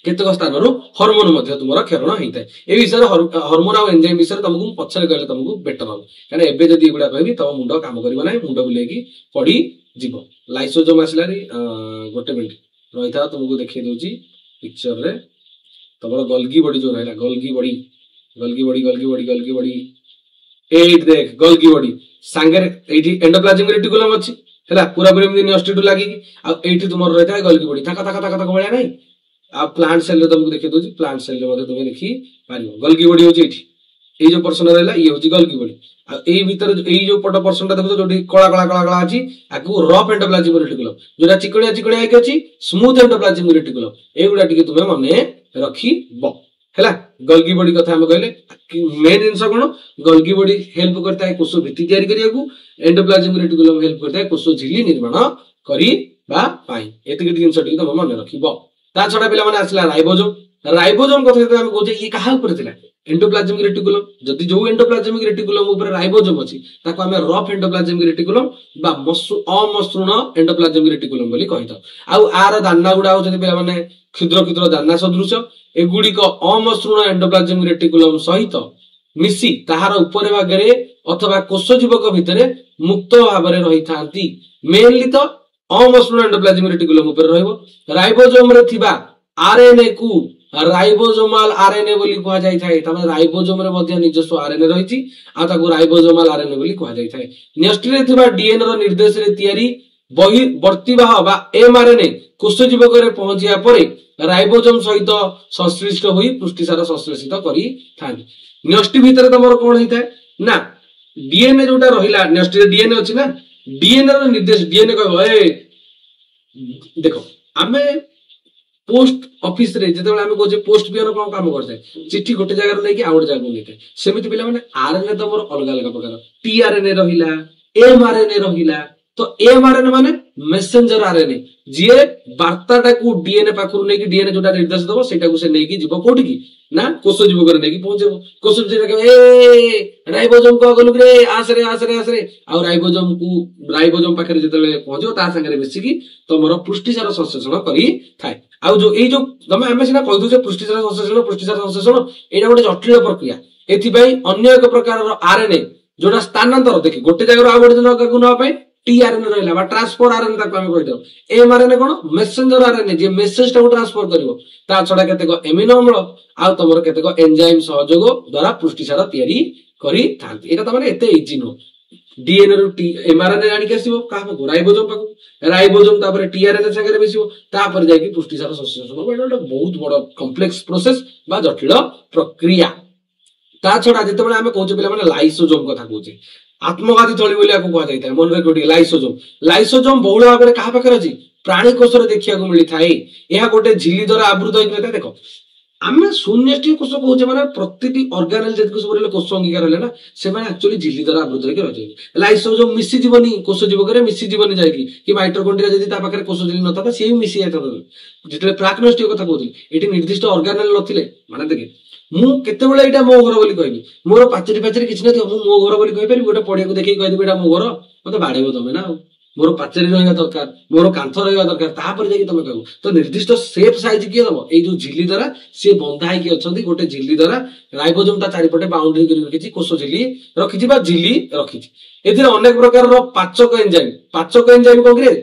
केतक स्थान रो हार्मोन मध्य तुमरा प्रेरण होइते ए विषय हार्मोन आ एंजाइम विषय तुमको पछरे कहले तुमको बेटर हो काने एबे जदी एगुडा कहबी तम मुंडो काम करबो नै मुंडो बुलेकी पडी जीवो लाइसोजोम आसलारी गोटे मिनिट रहिता तुमको देखै दोची पिक्चर रे तमरो गोल्गी बॉडी जो रहला गोल्गी बॉडी एट देख गोल्गी बॉडी सांगरे एठी एंडोप्लाज्मिक रेटिकुलम अछि हैला पूरा पूरी एमि न्यूस्टिटू लागि आ एठी तुमर रहता है गोल्गी बॉडी थाका बळ्या नै आ प्लांट सेल रे तुमको देखै दोची प्लांट सेल रे मध्ये तुमे देखि पारियो गोल्गी बॉडी होची एठी ए जो पर्सन रहला ये होची गोल्गी बॉडी आ ए भीतर ए जो पट पर्सन देखो जोटी कळा अछि आकु रफ एंडोप्लाज्मिक रेटिकुलम जोटा चिकणिया आइके अछि स्मूथ एंडोप्लाज्मिक रेटिकुलम एगुडा टिके तुमे मने रखिबो हैला गोल्गी बॉडी कथा हम कहले मेन जिंस कोन गोल्गी बॉडी हेल्प करता है कोष भित्ति तयारी करियाकू एंडोप्लाज्मिक रेटिकुलम हेल्प करता है कोष झिल्ली निर्माण करी बा पाई एतिक जिंस टिके तुम मन रखिबो ता छडा पिला माने आसला राइबोसोम कथा हम कहजे ये कहा ऊपर थिला एंडोप्लाज्मिक रेटिकुलम जदि जो एंडोप्लाज्मिक रेटिकुलम ऊपर राइबोसोम अछि ताको हमें रफ एंडोप्लाज्मिक रेटिकुलम बा अमसृण एंडोप्लाज्मिक रेटिकुलम बोली कहिता आ आर दाना गुडा होते पिला माने क्षुद्र दाना सदृश एगुडी को अमसृण एंडोप्लाज्मिक रेटिकुलम सहित मिसी ताहार ऊपर भागरे अथवा कोष जीवक भितरे मुक्त भाबरे रहि थांती मेनली तो अमसृण एंडोप्लाज्मिक रेटिकुलम ऊपर रहइबो राइबोसोम रे थिबा आरएनए को राइबोसोमाल आरएनए बोली कहा जाय थाए तमे राइबोसोम रे मध्ये निजस्व आरएनए रहिछि आ ताको राइबोसोमाल आरएनए बोली कहा जाय थाए न्यूक्लियस रे थिबा डीएनए रो निर्देश रे तयारी बहिर्वर्तीवाह बा एमआरएनए कोष जीवक रे पहुंचिया परे राइबोसोम सहित संश्लिष्ट होई पृष्ठसार संश्लेषित करी थान न्यूक्लियस भीतर तमरो कोन होइथाय ना डीएनए जोटा रहिला न्यूक्लियस रे डीएनए अछि ना डीएनए रो निर्देश डीएनए कहबो ए देखो आमे पोस्ट ऑफिस रे जेतेबेला आमे कोजे पोस्ट पियन कोन काम करते चिट्ठी गोटे जगह रे लेके आ गोटे जगह लेके सेमिति पिला माने आरएनए तमरो अलग अलग प्रकार टीआरएनए रहिला एमआरएनए रहिला तो एमआरएनए माने मेसेंजर आरएनए जे वार्ताटा को डीएनए पाखरु नेकी डीएनए जोटा निर्देश दबो सेटा को से नेकी जीव कोठी की ना कोष जीव करे नेकी पहुंचेबो कोष जे ए राइबोसोम को गलु रे आसरे आ राइबोसोम पाखरे जेतले पहुंचो ता संगे बेसी की तमरो पृष्ठसार संश्लेषण करी थाए आ जो ए जो तमे हमें सिना कहि दो जे पृष्ठसार संश्लेषण एटा गोटे जटिल प्रक्रिया एथि पई अन्य एक प्रकार रो आरएनए जोटा स्थानांतर देखि गोटे जगह आ गोटे जगह को न पाए टीआरएनए रहिला बा ट्रांसफर आरएनए ताको हम कहि दो एमआरएनए कोन मेसेंजर आरएनए जे मेसेज टाको ट्रांसफर करिवो ता छडा केतेक एमिनो अम्ल आ तमर केतेक एंजाइम सहयोग द्वारा पुष्टिसार तयारी करी थांती एटा त माने एते इजी नो डीएनए रु एमआरएनए आनी के आसीबो का हम राइबोसोम पाको राइबोसोम तापर टीआरएनए संगे मिसिबो तापर जाई कि पुष्टिसार संश्लेषण हो एटा बहुत बड़ कॉम्प्लेक्स प्रोसेस बा जटिल प्रक्रिया ता छडा जते बेले हम कहउचे पिला माने लाइसोसोम कथा कहउचे आत्मघाती थली बोली आको कहा जाय मन रखि लाइसोसोम बहुल भाव में क्या पाखे अच्छी प्राणी कोष देखा मिली थाए यह गोटे झिली द्वारा आवृत होता देख आम शून्य कोष कहे मैंने प्रति अर्गानेल जी सब कोष अंगीकार है ना से एक्चुअली झिली द्वारा आवृत होकर रही लाइसोसोम मिसीजनी कोष जीवक मिसीजनी जाकि माइटोकॉन्ड्रिया जब पाखे कोष झिली न सी मिसी जाता जिते प्राकनष्टीय कथा कहती ये निर्दिष्ट अर्गानेल नथिले माने देखे मु केतेबेले एटा मो घर बोली कहबी मोर पाचरी पाचरी किछ नथियो मु मो घर बोली कहि परिबी गोटे पडिया को देखि कहि देबी एटा मो घर मते बाडेबो तमे ना मोर पाचरी रहिबा दरकार मोर कांथ रहिबा दरकार ता पर जाई तमे कहबो तो निर्दिष्ट शेप साइज के दबो ए जो झिल्ली द्वारा से बंधा है कि अछंती गोटे झिल्ली द्वारा राइबोसोम ता चारि पटे बाउंड्री करि रखिछि कोष झिल्ली रखिछि बा झिल्ली रखिछि एथिरे अनेक प्रकार रो पाचक एंजाइम कोन करे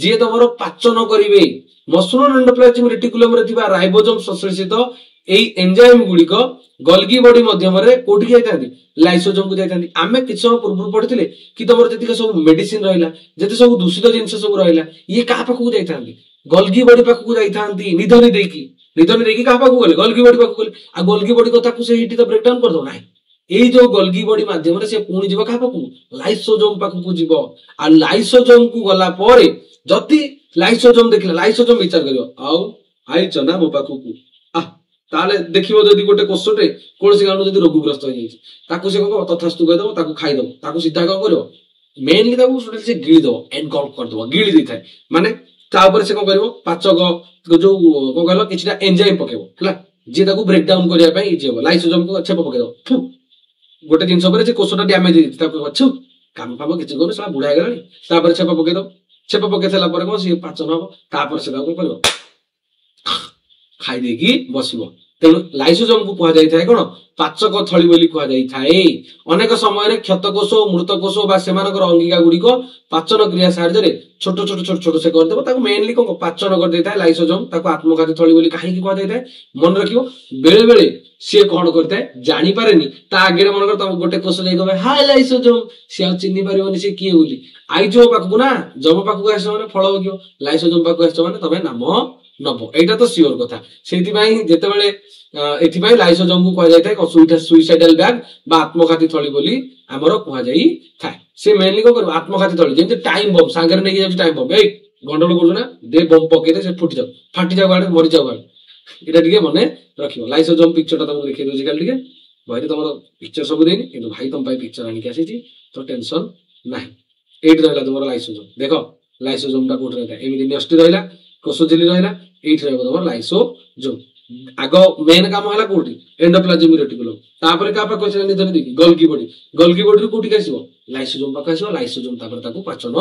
जे तमरो पाचन करिवे मसृण एंडोप्लाज्मिक रेटिकुलम रे थिबा राइबोसोम संश्लेषित एई एंजाइम गुड़िक गल्गी बॉडी मध्यम कोठी जाइतांती लाइसोसोम को जाइतांती आमे किछ समय पूर्व पढिथिले कि तमर जति सब मेडिसिन रहिला जति सब दूषित जिंस सब रहिला ये का पाखु जाइतांती गल्गी बॉडी पाखु जाइतांती निधनी देकी का पाखु गले गल्गी बॉडी पाखु गले आ गल्गी बॉडी कथा को से हिटी तो ब्रेक डाउन कर दो नाही एई जो गल्गी बॉडी माध्यम रे से पुणी जीव का पाखु लाइसोसोम पाखु को जीव आ लाइसोसोम को गला परे जति लाइसोसोम देखला लाइसोसोम विचार करियो आउ आई चना मो पाखु को ताले देखिबो जदि गोटे कोषटे कोनसी कारण जदि रोगग्रस्त हो जाई ताकू से को तथास्तु कह दो ताकू खाइ दो ताकू सीधा को करियो मेनली ताकू से गिळी दो एनगल्फ कर दो गिळी दै थाए माने ता ऊपर से को करिवो पाचक जो को कहलो किछटा एंजाइम पकेबो हला जे ताकू ब्रेक डाउन करिया पई इजी हो लाइसोसोम को छेप पके दो गोटे दिन सबरे जे कोषटा डैमेज दै ताकू अच्छु काम काम किछ कोन सला बुढा गेलानी ता ऊपर छेप पके दो छेप पके थला पर को से पाचन हो ता ऊपर से ताकू करिवो खाई देकी बसिबो तेणु लाइसोसोम को कहा जाय थाए कोन पाचक थली बोली कहा जाय थाए अनेक समय रे क्षतकोष मृतकोष बा सेमानकर अंगिका गुडी को पाचन क्रिया साहाय्य रे छोट छोट छोट छोट से कर देबो ताको मेनली को पाचन कर देय थाए लाइसोसोम ताको आत्मघाती थली बोली काहे की कहा जाय थाए मन रखियो बेले बेले से कोन करताए जानि पारेनी ता आगे मन कर त गोटे कोष जाय कहबे हाय लाइसोसोम से चिन्नी पारिबोनी से किए बोली आइजो पाखु ना जम पाखु आसे माने फळ होगियो लाइसोसोम पाखु आसे माने तबे नाम नबो एटा तो सियोर कथा सेति भाई जेते बेले एथि भाई लाइसोसोम को कहा जाय थाए सुइसाइडल बैग बा आत्मघाती थली बोली हमरो कहा जाय थाए से मेनली को कर आत्मघाती थली जेते टाइम बम सांगरे नै जाय टाइम बम ए गंडल करु ना दे बम पके दे से फुटी जाऊ फाटी जाऊ गाडी मरि जाऊ गाडी एटा दिके मने रखियो लाइसोसोम पिक्चर ता तुमको देखै दोजी काल दिके भाई तमरो पिक्चर सब देनी किंतु भाई तुम पाई पिक्चर आनी के आसी तो टेंशन नाही एट रहला तुमरो लाइसोसोम देखो लाइसोसोम ता कोठ रहता एमिति न्यष्टि रहला कोष झिल्ली रहला एट रहबो तुमरो लाइसोसोम आगो मेन काम हला कोठी एंडोप्लाज्मिक रेटिकुलम तापर का पर क्वेश्चन निधन देखि गल्गी बॉडी कोठी कासिबो लाइसोसोम पाक आसीबो लाइसोसोम तापर ताको पाचन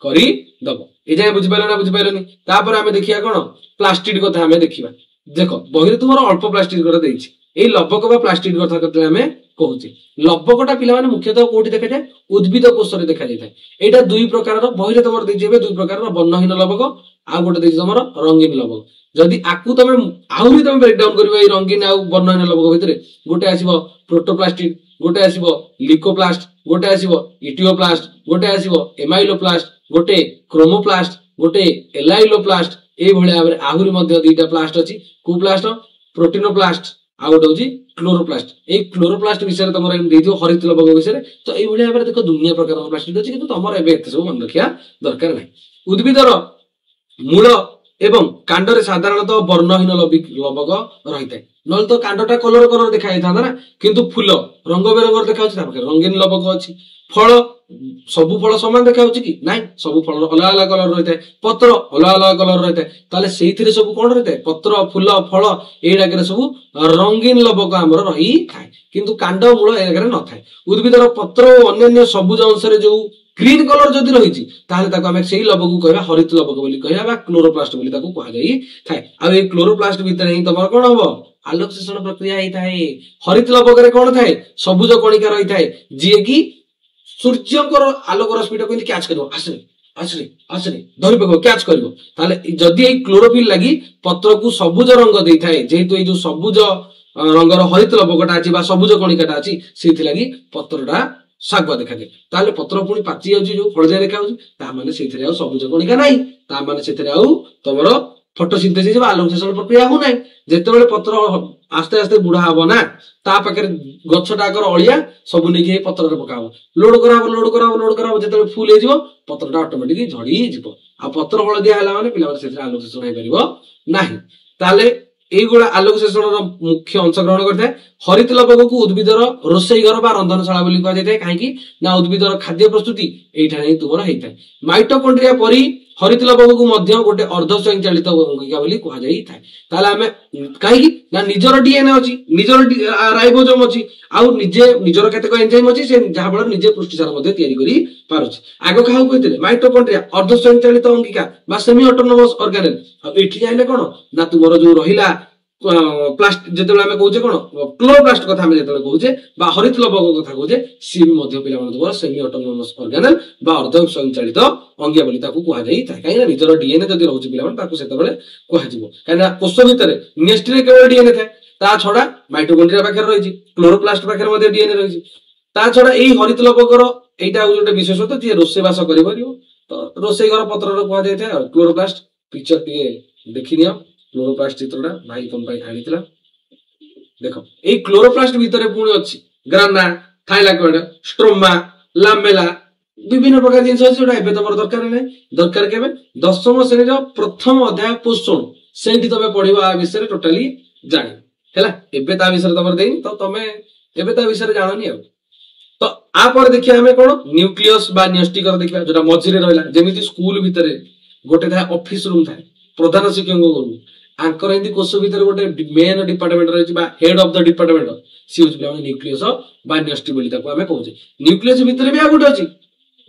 करी दबो ए जाय बुझि पाइलनी तापर हमें देखिया कोन प्लास्टिड कथा हमें देखिबा देखो बहिरे तुमरो अल्प प्लास्टिड कथा देछि ए लबक बा प्लास्टिड कथा कतले हमें कहूचे लबकटा पिला माने मुख्यतः कोठी देखा जाय उद्भिद कोष रे देखा जाय एटा दुई प्रकार रो बहिरे तुमर देछि जेबे दुई प्रकार रो वर्णहीन लबक आ गोटे देछि तुमरो रंगीन लबक जदि आकु तमे आहुरी तमे ब्रेक डाउन करबे ए रंगीन आ वर्णहीन लबक भितरे गोटे आसीबो प्रोटोप्लास्टिड गोटे आसीबो लिकोप्लास्ट गोटे आसीबो इटियोप्लास्ट गोटे आसीबो एमाइलोप्लास्ट गोटे क्रोमोप्लास्ट गोटे एलाइलोप्लास्ट ए भळे भाबरे आहुरी मध्ये दुईटा प्लास्ट अछि को प्लास्ट प्रोटीनोप्लास्ट आ गोटे होची क्लोरोप्लास्ट ए क्लोरोप्लास्ट विषय तमर एम देदियो हरित लबक विषय तो ए भळे भाबरे देखो दुनिया प्रकार प्लास्टिक अछि किंतु तमर एबे एते सब मन रखिया दरकार नै उद्भिदर मूल एवं कांडरे साधारणतः वर्णहीन लबक रही थाए नल तो कांडटा कलर कलर देखा जाता ना किंतु फूल रंग बेरंगर देखा रंगीन लबक अच्छी फल सबु फल समान देखा कि नाई सबु फल अलग अलग कलर रही है पत्र अलग अलग कलर रही है ताले सेइथिरे सब कोन रही है पत्र फूल फल एडाके सब रंगीन लबक आमर रही थाए किंतु कांड मूल एडाके न थाए उद्भिदर पत्र और अन्य सबुज अंश जो ग्रीन कलर जदि रही ताले ताको आमे सेही लबक को कहबा हरित लबक बोली कहबा बा क्लोरोप्लास्ट बोली ताको कहा जाई थाए आ ए क्लोरोप्लास्ट भीतर ही तमर कोन हबो आलोकसंश्लेषण प्रक्रिया ही थाए हरित लबक रे कोन थाए सबुज कणिका रही थाए जे कि सूर्यंकर आलोकर स्पीड को कैच कर आसने आसने आसने धरी पक कैच कर जदि क्लोरोफिल लगी पत्र को सबुज रंग दे थाए जेहेतु ये सबुज रंगर हरित लबकटा अच्छी सबुज कणिकाटा अच्छी से लगी पत्रटा शागुआ देखा जाए पत्र पुणी पाचि जाऊँ हलदिया देखा से सबुज कणिका ना तुम फोटोसिंथेसिस आलोकसंश्लेषण प्रक्रिया हो ना जिते पत्र आस्ते आस्ते बुढ़ा हम ना ता पाखे गछटाकर अलिया सब नहीं पत्र पका लोड कर जो फुल हो पत्रटा ऑटोमेटिक झड़ी आ पत्र हलदिया है माने पिला आलोकसंश्लेषण हो पार ना এইগুলা আলোকসংশ্লেষণৰ মুখ্য অংশগ্রহণ কৰিଥାଏ হরিত লবকକୁ উদ্ভিদৰ रोषेई घर বা ৰন্ধনশালা বুলি কোৱা যায় কাହିଁକି না উদ্ভিদৰ খাদ্য প্রস্তুতি এইটা ହିଁ তুমର ହେଇଥାଏ মাইটোকন্ড্রিয়া পরি হরিত লবকକୁ ମଧ୍ୟ ଗୋଟେ অর্ধ স্বয়ংচালিত অঙ্গিকা ବୋଲି କୁହା ଯାଇଥାଏ তাহলে ଆମେ କାହିଁକି ନା ନିଜର ডিএনএ ଅଛି ନିଜର রাইবোজোম ଅଛି ଆଉ ନିଜର କେତେକ ଏনଜାଇମ ଅଛି ସେ ଯାହା ଫଳରେ ନିଜେ ପୁଷ୍ଟିସାର ମଧ୍ୟ ତିଆରି କରି ପାରୁଛି ଆଗ କାହାକୁ କହିଥିଲେ ମାଇଟୋକଣ୍ଡ୍ରିଆ ଅର୍ଧ ସ୍ୱୟଂଚାଳିତ ଅଙ୍ଗିକା ବା ସେମି ଅଟୋନୋମସ୍ ଅର୍ଗାନେଲ ଆଉ ଏଠି ଯାଇଲେ କଣ ନା ତୁମର ଯୋଉ ରହିଲା प्लास्ट जेतेबेले आमे कहूचे कोन क्लोरोप्लास्ट कथा आमे जेतेबेले कहूचे बा हरित लबक कथा कहूचे सी भी मध्य पिला मन सेमी ऑटोनोमस ऑर्गेनल बा अर्ध स्वयंचालित अंगिया बोली ताकू कुहा जाई था काईना निजर डीएनए जदी रहउची पिला मन ताकू सेतेबेले कुहा जिवो काईना कोष भितरे नेस्टरे केवल डीएनए थाए ता छडा माइटोकॉन्ड्रिया पाखर रहिची क्लोरोप्लास्ट पाखर मध्ये डीएनए रहिची ता छडा एई हरित लबकर एटा जोटे विशेषता जे रोसेबास करि परियो तो रोसेई घर पत्र रो कुहा जाई था क्लोरोप्लास्ट पिक्चर टिके देखि नियो क्लोरोप्लास्ट चित्रटा भाई तुम आनीला देख ये क्लोरोप्लास्ट भितर पुणी अच्छी ग्राना थाइलाकॉइड स्ट्रोमा लामेला विभिन्न प्रकार जिन तुम दरकार ना दरकार के 10वीं श्रेणी प्रथम अध्याय पोषण से तुम पढ़ा विषय टोटाली जान है विषय तुम दे तो तुम ए विषय जाननी तो आप देखिए आम कौन न्यूक्लियस बा न्यष्टिकर देखा जो मझे रहा जमी स्कूल भितर गोटे था ऑफिस रूम था प्रधान शिक्षक रूम आंकर एंदी कोष भीतर गोटे मेन डिपार्टमेंट रही हेड ऑफ द डिपार्टमेंट सी होची पिला न्यूक्लियस बा न्यष्टि बोली ताको आमे कहूचे न्यूक्लियस भीतर भी आ गोटे अछि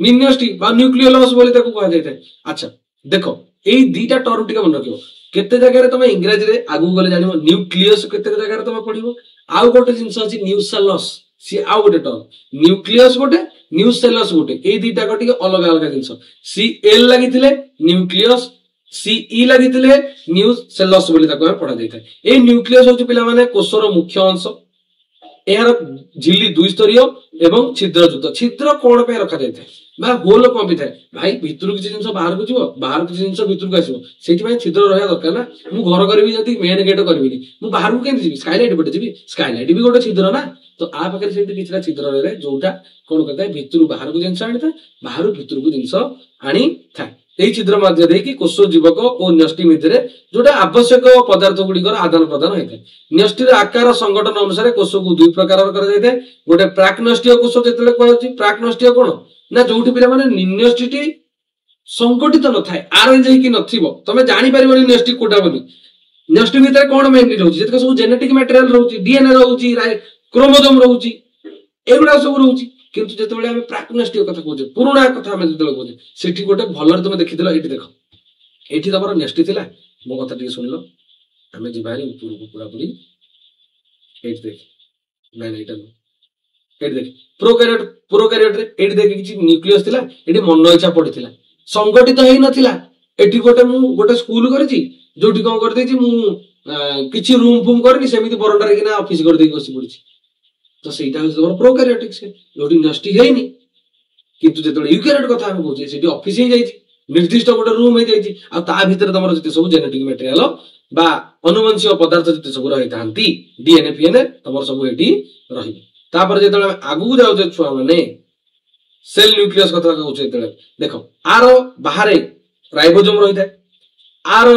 निन्यष्टि बा न्यूक्लियोलस बोली ताको कहा जाय थाए अच्छा देखो एई दीटा टर्म टिके मन रखियो केते जगह रे तुम इंग्रजी रे आगु गले जानिबो न्यूक्लियस केते जगह रे तुम पढिबो आउ गोटे जिंस अछि न्यूसेलस सी आउ गोटे टर्म न्यूक्लियस गोटे न्यूसेलस गोटे एई दीटा को टिके अलग अलग जिंस सी एल लागिथिले न्यूक्लियस सीई लगी न्यूज सेलस बोली ताको पढ़ा जाता है ए न्यूक्लियस होची पिला माने कोषर मुख्य अंश एहार झिल्ली दुई स्तरीय एवं छिद्रयुक्त छिद्र कोण पे रखा जाता है बा होल कोन भी थाए भाई भितर किसी जिंस बाहर को जीवो बाहर किसी जिंस भितर को आसीबो सेठी भाई छिद्र रहया दरकार ना मु घर करबी जदी मेन गेट करबी मु बाहर को केन जीबी स्काईलाइट बटे जीबी स्काईलाइट भी गोटे छिद्र ना तो आ पाखे सेठी किछरा छिद्र रे जोटा कोन करता है भितर बाहर को जिंस आनी था बाहर भितर को जिंस आनी था এই छिद्र मध्य देखि कोष जीवक और न्यष्टि मध्य जोटा आवश्यक पदार्थ गुड़िकर आदान प्रदान होता है न्यष्टिर आकार संगठन अनुसार कोष को दुई प्रकार गोटे प्राक्नष्टीय कोष जो कह प्राक्नष्टीय कौन ना जो पिला निन्यष्टि संगठित न थाए आरेंज होगी नथिबो तमे जानि परिबनी न्यष्टि कोटा बोली न्यष्टि भीतर कौन मेनली रहउची जेतक सब जेनेटिक मटेरियल रहउची डीएनए रहउची क्रोमोसोम रहउची एगुडा सब रहउची किंतु जेतेबेले हम प्राक्नष्टीय कथा कहूचे पुराना कथा हम जेतेबेले कहूचे सेठी गोटे भलर तुम देखिदिलो एठी देखो एठी तमर न्यष्टि थिला मो कथा टिके सुनिलो हमें जिबारी ऊपर को पूरा पूरी एठी देख नै नै एटा एठी देख प्रोकैरियोट रे एठी देख किछि न्यूक्लियस थिला एठी मन इच्छा पडिथिला संगठित हेई नथिला एठी गोटे स्कूल करिछि जोठी कोन कर देछि मु किछि रूम फूम करनी सेमिति बरंडा रे किना ऑफिस कर देइ बसी पड़िछि तो सेटा हो प्रोकैरियोटिक से जोटी नष्टि हेनी किंतु जेतबेले यूकैरियोट कथा हम कहूचे सेठी ऑफिस ही जाइछि निर्दिष्ट गोटे रूम ही जाइछि आ ता भीतर तमर जते सब जेनेटिक मटेरियल बा अनुवंशीय पदार्थ जते सब रहि थांती डीएनए पीएनए तमर सब एठी रहि तापर जेतबेले आगु जाउ जे छुआ माने सेल न्यूक्लियस कथा कहूचे जेतबेले देखो आरो बाहरे राइबोसोम रहि थाए आर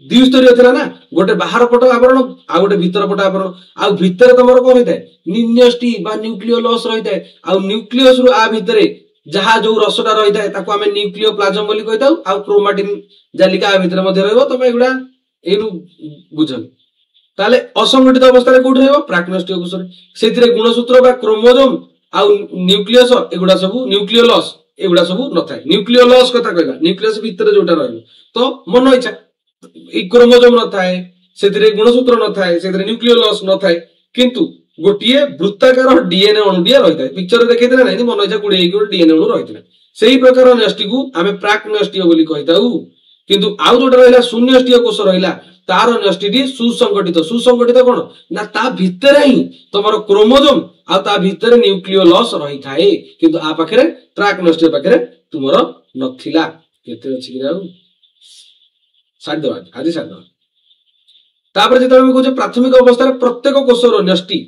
द्वि स्तरीय थिला ना गोटे बाहर पट आवरण आ गोटे भीतर पट आवरण आ भीतर तमर कोन होइताय निन्यष्टि बा न्यूक्लियोलस रहिताय आ न्यूक्लियस रु आ भीतरे जहा जो रसटा रहिताय ताको हमें न्यूक्लियोप्लाज्म बोली कहताउ आ क्रोमाटिन जालिका आ भीतर मध्ये रहबो तमे एगुडा एनु बुझन ताले असंगठित अवस्था रे कोठ रहबो प्राक्नष्टीय कोषरे सेतिरे गुणसूत्र बा क्रोमोसोम आ न्यूक्लियस एगुडा सब न्यूक्लियोलस एगुडा सब न थाए न्यूक्लियोलस कथा कहला न्यूक्लियस भीतर जोटा रहबो तो मन इच्छा क्रोमोसोम न थाए सेतिरे गुणसूत्र न थाए सेतिरे न्यूक्लियोलस न थाए किंतु गोटे वृत्ताकार डीएनए अणुटे रही है पिक्चर देखते ना मन इच्छा गुड़े गोटे डीएनए अणु रही है से ही प्रकार न्यष्टि को आम प्राक न्यष्टि बोली कही किंतु आउ जोटा रहा शून्यष्टीय कोष रहा तार न्यष्टि सुसंगठित कौन ना ता भितर ही तुम क्रोमोजोम आ ता भितर न्यूक्लियोलस रही थाए किंतु आ पाखे प्राक न्यष्टि पाखे तुम नथिला केते अछि कि सारिदेवा आज सारिदेवा तापर जेतबे हम कहू प्राथमिक अवस्था प्रत्येक कोषर न्यष्टि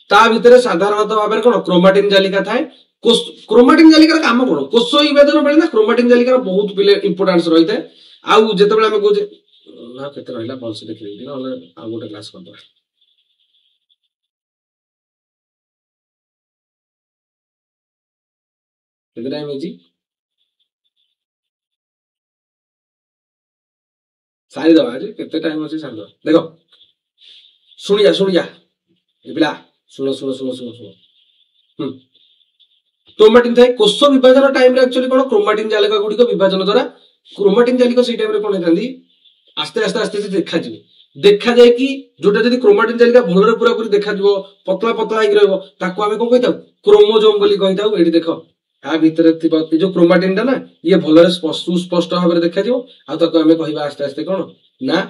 ता भितर साधारणतः भाव कौन क्रोमाटिन जालिका थाए क्रोमाटिन जालिकार काम कौन कोष विभाजन बेले ना क्रोमाटिन जालिकार बहुत पिले इंपोर्टेंस रही है आउ जेतबे हम कहू ना केते रहला बल से देखि ना आ गोटे क्लास कर दो केते टाइम है जी सारी दवा आज केते टाइम अछि सारी दवा देखो सुनिया ए पिला सुनो सुनो सुनो सुनो सुनो क्रोमाटिन थाए कोष विभाजन टाइम रे एक्चुअली कोन क्रोमाटिन जालिका गुडी को विभाजन द्वारा क्रोमाटिन जालिका से टाइम रे कोन हेतांदी आस्ते आस्ते आस्ते देखा जाए कि जोटा जदि क्रोमाटिन जालिका भल रे पूरा पूरी देखा जिवो पतला पतला आइ रहबो ताको आमे कोन कहिताउ क्रोमोजोम बोली कहिताउ एठी देखो आ भीतर थिबा जो क्रोमाटिन टा ना ये भल रे स्पष्ट भाव रे देखा जिवो आ ताको आमे कहिबा आस्ते आस्ते कोन ना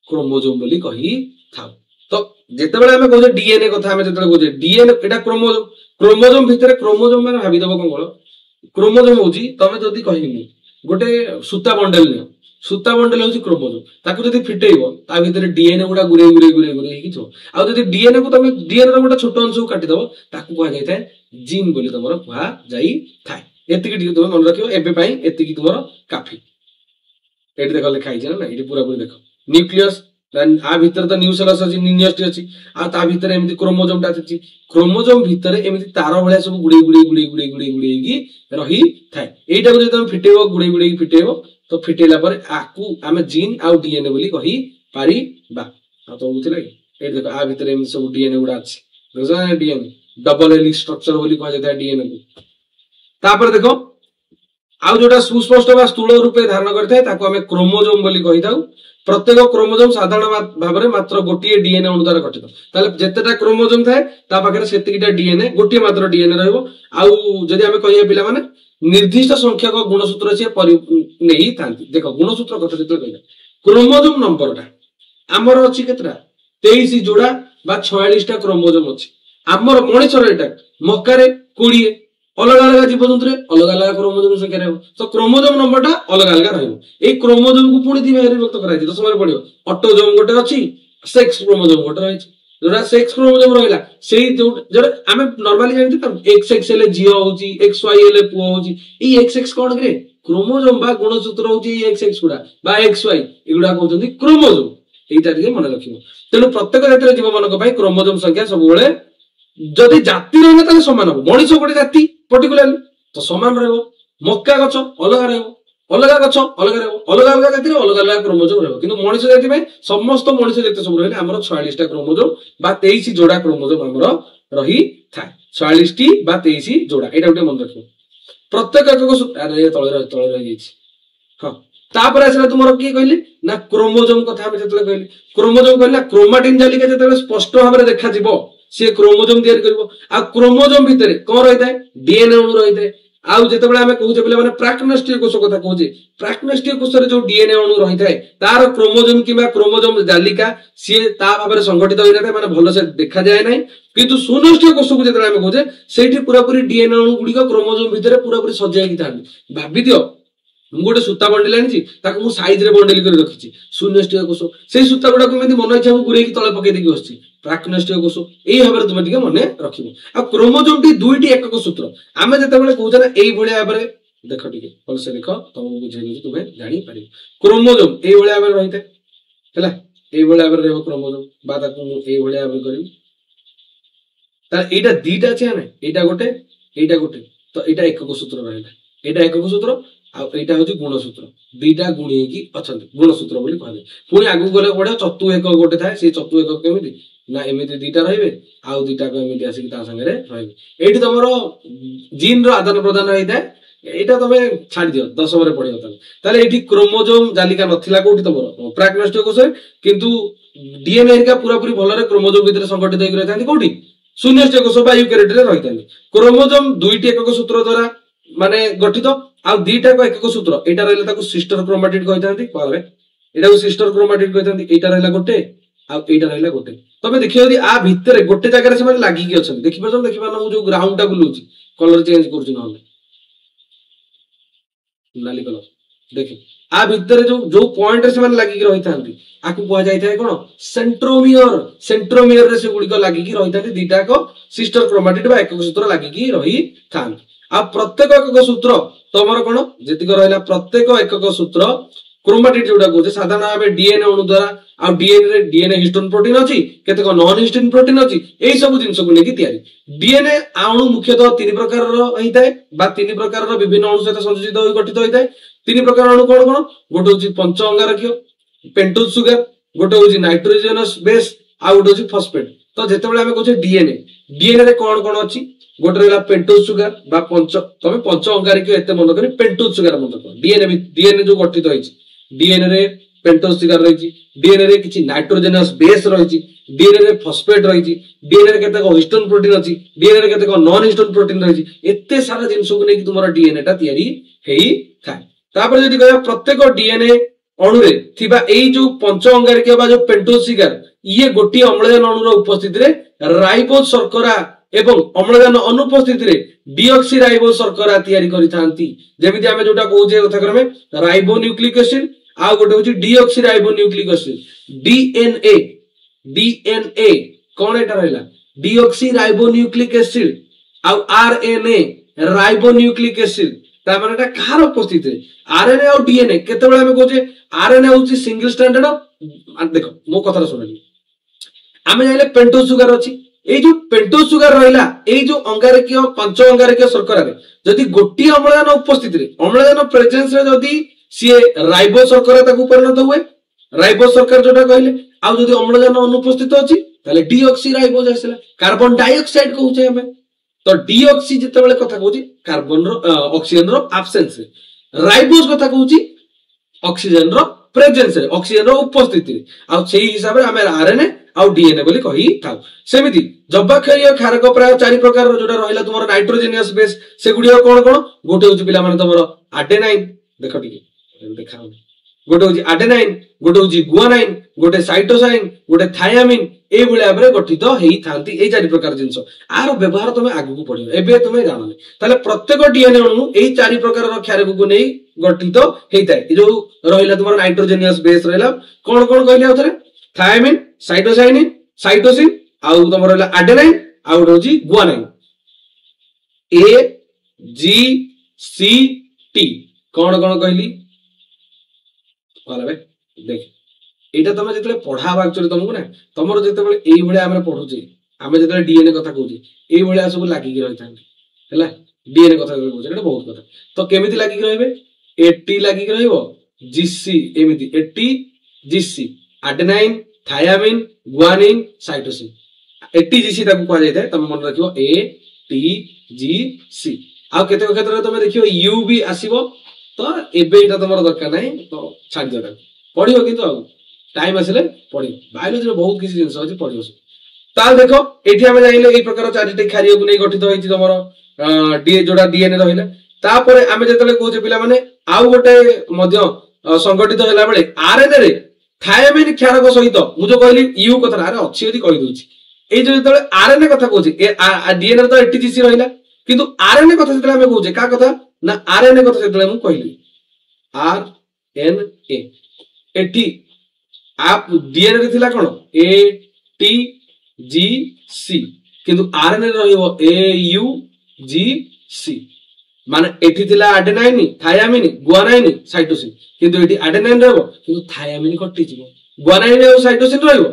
क्रोमोजोम बोली कहि थाउ तो जेतेबेले आमे कहू डीएनए कथा आमे जेतेबेले कहू डीएनए एटा क्रोमोजोम भितर क्रोमोजोम माने भाबी दबो कोन क्रोमोजोम होची तमे जदि कहिनी गोटे सूता बंडल होची क्रोमोजोम ताकू जदि फिटेइबो ता भितर डीएनए गुडा गुरे हेकी थो आ जदि डीएनए को तमे डीएनए रो गोटे छोट अंश को काटि दबो ताकू कहा जाय थाए जीन बोली तमरो कहा जाई थाए एतिकी टिके तुम मन रखियो एबे पई एतिकी तुमरो काफी एठी देखो लिखा हिजे ना एठी पूरा पूरी देखो न्यूक्लियस आ भीतर तो न्यूक्लियस अछि न्यूक्लियस अछि आ ता भीतर एमिति क्रोमोजोम टा अछि क्रोमोजोम भीतर एमिति तार भलिया सब गुडी की रही थाए एटा को जदि तुम फिटेइबो गुडी फिटेइबो तो फिटेला पर आकू आमे जीन आ डीएनए बोली कहि पारी बा तो बुझिला कि ए देखो आ भीतर एमिति सब डीएनए गुडा अछि देखो डीएनए डबल हेलिक्स स्ट्रक्चर बोली कहा जाता है डीएनए को तापर देखो आउ जोटा सुस्पष्ट बा स्थूल रूपे धारण करथाय ताको आमे क्रोमोजोम बोली कहि दाउ प्रत्येक क्रोमोजोम साधारण भाव में मात्र गोटे डीएनए अणु द्वारा गठित ताले जेतेटा क्रोमोजोम थाए ता पाखरे सेतिकिटा डीएनए गोटे मात्र डीएनए रहबो आउ जदि आमे कहिया पिला माने निर्दिष्ट संख्यक गुणसूत्र से नहीं थांती देखो गुणसूत्र कथा जेते कहला क्रोमोजोम नंबर टा हमर अछि केतरा 23 जोड़ा बा 46 टा क्रोमोजोम अछि हमर मनुष्यर एटा मक्कारे 20 अलग अलग जीवजंतु अलग अलग क्रोमोजोम संख्या रहबो तो क्रोमोजोम नंबर टा अलग अलग रहबो ए क्रोमोजोम को पुणी दी भाग विभक्त कराई दस मारे पड़ियो ऑटोजोम गोटे अछि सेक्स क्रोमोजोम गोटे रहै जोड़ा सेक्स क्रोमोजोम रहला सेही जोड़ा हमें नॉर्मली जानते त XX ले झियो होची XY ले पुओ होची ई XX कोन करे क्रोमोजोम बा गुणसूत्र होची XX गुडा बा XY एगुडा कहउछन्ती क्रोमोजोम एटा दिके मन रखिबो तेनु प्रत्येक जातिर जीव मानक भाई क्रोमोजोम संख्या सब बेले जदि जाति रहले त समान हो मनुष्य गोटे जाति पर्टिकुलरली तो समान रहबो मक्का गछ अलग रहबो अलग गछ अलग रहबो अलग अलग जाति अलग अलग क्रोमोजोम रहबो किंतु मनुष्य जाति में समस्त मनुष्य जाति सब रहले हमर 46 टा क्रोमोजोम बा 23 जोड़ा क्रोमोजोम हमर रही थाए 46 टी बा 23 जोड़ा एटा गोटे मन रखिबो प्रत्येक एकक अरे तळे रही जाईछि हां तापर आसला तुमरो की कहली ना क्रोमोजोम कथा हम जेतले कहली क्रोमोजोम कहला क्रोमाटिन जालिका जेतले स्पष्ट भाबरे देखा जिवो से क्रोमोजोम तैयार करबो आ क्रोमोजोम भितरे कोन रही थाए डीएनए अणु रही थाए आउ जेतेबेले हमें कहूजे पिला माने प्राक्नष्टीय कोष कथा कहूजे प्राक्नष्टीय कोषरे जो डीएनए अणु रही थाए तार क्रोमोजोम किबा क्रोमोजोम जालिका सी ता भाबरे संगठित होई रहथाय माने भलो से देखा जाय नै किंतु सुनष्टीय कोष को जेतेबेले हमें कहूजे सेठी पूरा पूरी डीएनए अणु गुडी को क्रोमोजोम भितरे पूरा पूरी सजाई कि थांती भाबी दियो मु गोटे सूता बंडल आनी ताको मु साइज रे बंडल कर रखिछि शून्यष्टीय कोष से सूता गुडा को मेंदी मन इच्छा मु गुरे कि तळे पके देकी बसछि प्राक्नष्टीय कोष एई भाबरे तुमे टिके मने रखिबो आ क्रोमोजोम टी दुईटी एकक सूत्र आमे जेतेबेले कहूछना एई भलिया भाबरे देखो टिके भलसे देखो तुमको बुझेबि जे तुमे जानि पारि क्रोमोजोम एई भलिया भाबरे रहिते हला एई भलिया भाबरे रहबो क्रोमोजोम बा ताको मु एई भलिया भाबरे करबी ता एटा दीटा छै ना एटा गोटे तो एटा एकक सूत्र रहला एटा एकक सूत्र आ एटा होची गुणसूत्र दीटा गुणी की अछंती गुणसूत्र बोली कहले पुनी आगु गले पड़े चतु एक गोटे थाए से चतु एक केमिति ना एमिति दीटा रहिबे आ दीटा को एमिति आसी ता संगे रे रहिबे एठी तमरो जीन रो आदान प्रदान रही थाए এইটা তুমি ছাড়ি দিও 10 রে পড়িও তাহলে এটি ক্रोमोजोम জালিকা নথিলা কোটি তমর প্রাকনষ্ট কোষ কিন্তু ডিএনএ হেরিকা পুরা পুরি ভଲରେ ক্रोमोजोम ভিতরে সংগঠিত হৈ রহিথাନ୍ତି কোটি শূন্যষ্ট কোষ বা ইউক্যারিওটରେ রহিথাନ୍ତି ক্रोमोजोम দুইটি একক সূত্র দ্বারা মানে গঠিত আর দুইটা একক সূত্র এটা রহিলা তাকু সিস্টার ক্রোমাটিড কইথাନ୍ତି পারে এটাকু সিস্টার ক্রোমাটিড কইথাନ୍ତି এইটা রহিলা গোটে আর এইটা রহিলা গোটে তবে দেখিও যদি আ ভিতরে গোটে জায়গায় সেমানে লাগিকি অছନ୍ତି ଦେଖିପାରୁଛ ମୁଁ ଯୋଉ ଗ୍ରାଉଣ୍ଡ ଟା ବୁଲୁଛି कलर चेंज କରୁଛି नहले नाली कलर देखि आ भितर जो पॉइंट रे से लागि रही थांती आकु कुआ जाय थाए कोन सेंट्रोमियर रे से गुडी को लागि रही थांती दीटा को सिस्टर क्रोमाटिड बा एकक सूत्र लागि रही थांती आ प्रत्येक एकक सूत्र तमर कोन जेतिक रहला प्रत्येक एकक सूत्र क्रोमाटिड जोडा को साधारण भाबे डीएनए अणु द्वारा आ डीएनए हिस्टोन प्रोटीन अछि केतेक नॉन हिस्टोन प्रोटीन अछि एई सब जिंस को लेकी तयारी डीएनए अणु मुख्यतः तीन प्रकार रो होइताय बा तीन प्रकार रो विभिन्न अणु सहित संयोजित होई गठित होइताय तीन प्रकार अणु कोन कोन गोटे होछि पंच अंगारकीय पेंटोज सुगर गोटे होछि नाइट्रोजनस बेस आ गोटे होछि फॉस्फेट तो जेतेबेले हमें कहै डीएनए रे कोन कोन अछि गोटे रहला पेंटोज सुगर बा पंच तमे पंच अंगारकीय एते मन करी पेंटोज सुगर मन कर डीएनए जो गठित होइछि डीएनए रे पेंटोज सुगर रहिछि डीएनए रे किछि नाइट्रोजनस बेस रहिछि डीएनए रे फॉस्फेट रहिछि डीएनए रे केतेक हिस्टोन प्रोटीन अछि डीएनए रे केतेक नॉन हिस्टोन प्रोटीन रहिछि एते सारा जिंस को नेकी तुमरा डीएनए टा तयारी हेई थाय तापर जदि कहया प्रत्येक डीएनए अणु रे थिबा एई जो पंच अंगारकीय बा जो पेंटोज सुगर ये गोटी अम्लजान अणु रो उपस्थिति रे राइबोज शर्करा एवं अम्लजान अनुपस्थिति रे डीऑक्सी राइबोज शर्करा तयारी करि थांती जेमिति हमें जोटा कहूजे कथा क्रमे राइबो न्यूक्लिक एसिड आ गोटे होची deoxy ribo nucleic acid DNA कोन एटा रहला डीऑक्सी राइबो न्यूक्लिक एसिड आ आरएनए राइबो न्यूक्लिक एसिड ता माने एटा कार उपस्थिति रे आरएनए और डीएनए केते बेला हमें कहूजे आरएनए होची सिंगल स्ट्रैंडेड देखो मो कथा सुनली आमे जाइले पेंटोज सुगर अछि এই যে পেন্টোজ সুগার রহিলা এই যে অঙ্গারকীয় পঞ্চ অঙ্গারকীয় শর্করারে যদি গোটি অম্লজান উপস্থিতি রে অম্লজান প্রেজেন্স রে যদি সিয়ে রাইবোজ শর্করা তাকু পরিণত हुए রাইবোজ শর্করা যেটা কইলে আর যদি অম্লজান অনুপস্থিত আছে তাহলে ডিঅক্সি রাইবোজ আসলা কার্বন ডাইঅক্সাইড कहउছে हम তো ডিঅক্সি যেতেবেলে কথা कहउছি কার্বন रो অক্সিজেন रो absence রে রাইবোজ কথা कहउছি অক্সিজেন रो प्रेजेंस रे ऑक्सीजन रो उपस्थिति रे आ सेही हिसाब रे हमें आरएनए आ डीएनए बोली कहि थाउ सेमिति जब्बाक्षरीय क्षारक प्राय चारि प्रकार रो जोटा रहिला तुमरो नाइट्रोजनियस बेस से गुडियो कोन कोन गोटे होची पिला माने तुमरो एडेनाइन देखो टिके देखाओ गोटे होची एडेनाइन गोटे होची गुआनाइन गोटे साइटोसाइन गोटे थायामिन ए भलिया भाबरे गठित हेई थांती ए चारि प्रकार जिंस आरो व्यवहार तमे आगु पडियो एबे तमे जानो ताले प्रत्येक डीएनए अणु एई चारि प्रकार रो क्षारक को नै गठित हेइताय ए जो रहिला तुमरो नाइट्रोजनियस बेस रहिला कोन कोन कहले आउथरे थायामिन साइटोसिन आउ तुमरो रहिला एडेनाइन आउ होची गुआनाइन ए जी सी टी कोन कोन कहली वाला देख एटा तमे जेतले पढाबा एक्चुअली तुमको ना तमरो जेतेबेले एई भलिया हम पढुचे हम जेतले डीएनए कथा कहउचे एई भलिया सब लागि कि रहिथांती हैला डीएनए कथा कहउचे एटा बहुत कथा तो केमिति लागि कि रहबे एटी लागि कि रहइबो जीसी एमिति AT GC adenine thymine guanine cytosine AT GC ताको कहै जाय तमे मन रखिबो ए टी जी सी आ केते क्षेत्र रे तमे देखियो यू भी आसीबो तो एबे एटा तमरो दरकार नै तो छाड़ दियो पढियो किंतु आ टाइम आसले पढियो बायोलॉजी रे बहुत किसी जिंस अछि पढियो ताल देखो एठी हम जाइले एई प्रकार चारिटी खारियो को नै गठित होइछि तमरो डी जोडा डीएनए रहिला तापरे आमे जेतले कहूचे पिला माने आउ गोटे मध्य संगठित होला बेले आरएनए रे थायामिन क्षारक सहित मु जो कहली यू कथा अरे अछि यदि कहि दोछि ए जो जेतले आरएनए कथा कहूचे डीएनए तो एटीजीसी रहिला किंतु आरएनए कथा जेतले हम कहूचे का कथा ना आरएनए कथा जेतले मु कहली आरएनए एटी आप डीएनए रे थिला कोन ए टी जी सी किंतु आरएनए रहिबो ए यू जी सी माने एठी थिला एडेनाइन थायामिन गुआनाइन साइटोसिन किंतु एठी एडेनाइन रहबो किंतु थायामिन कटि जिवो गुआनाइन और साइटोसिन रहबो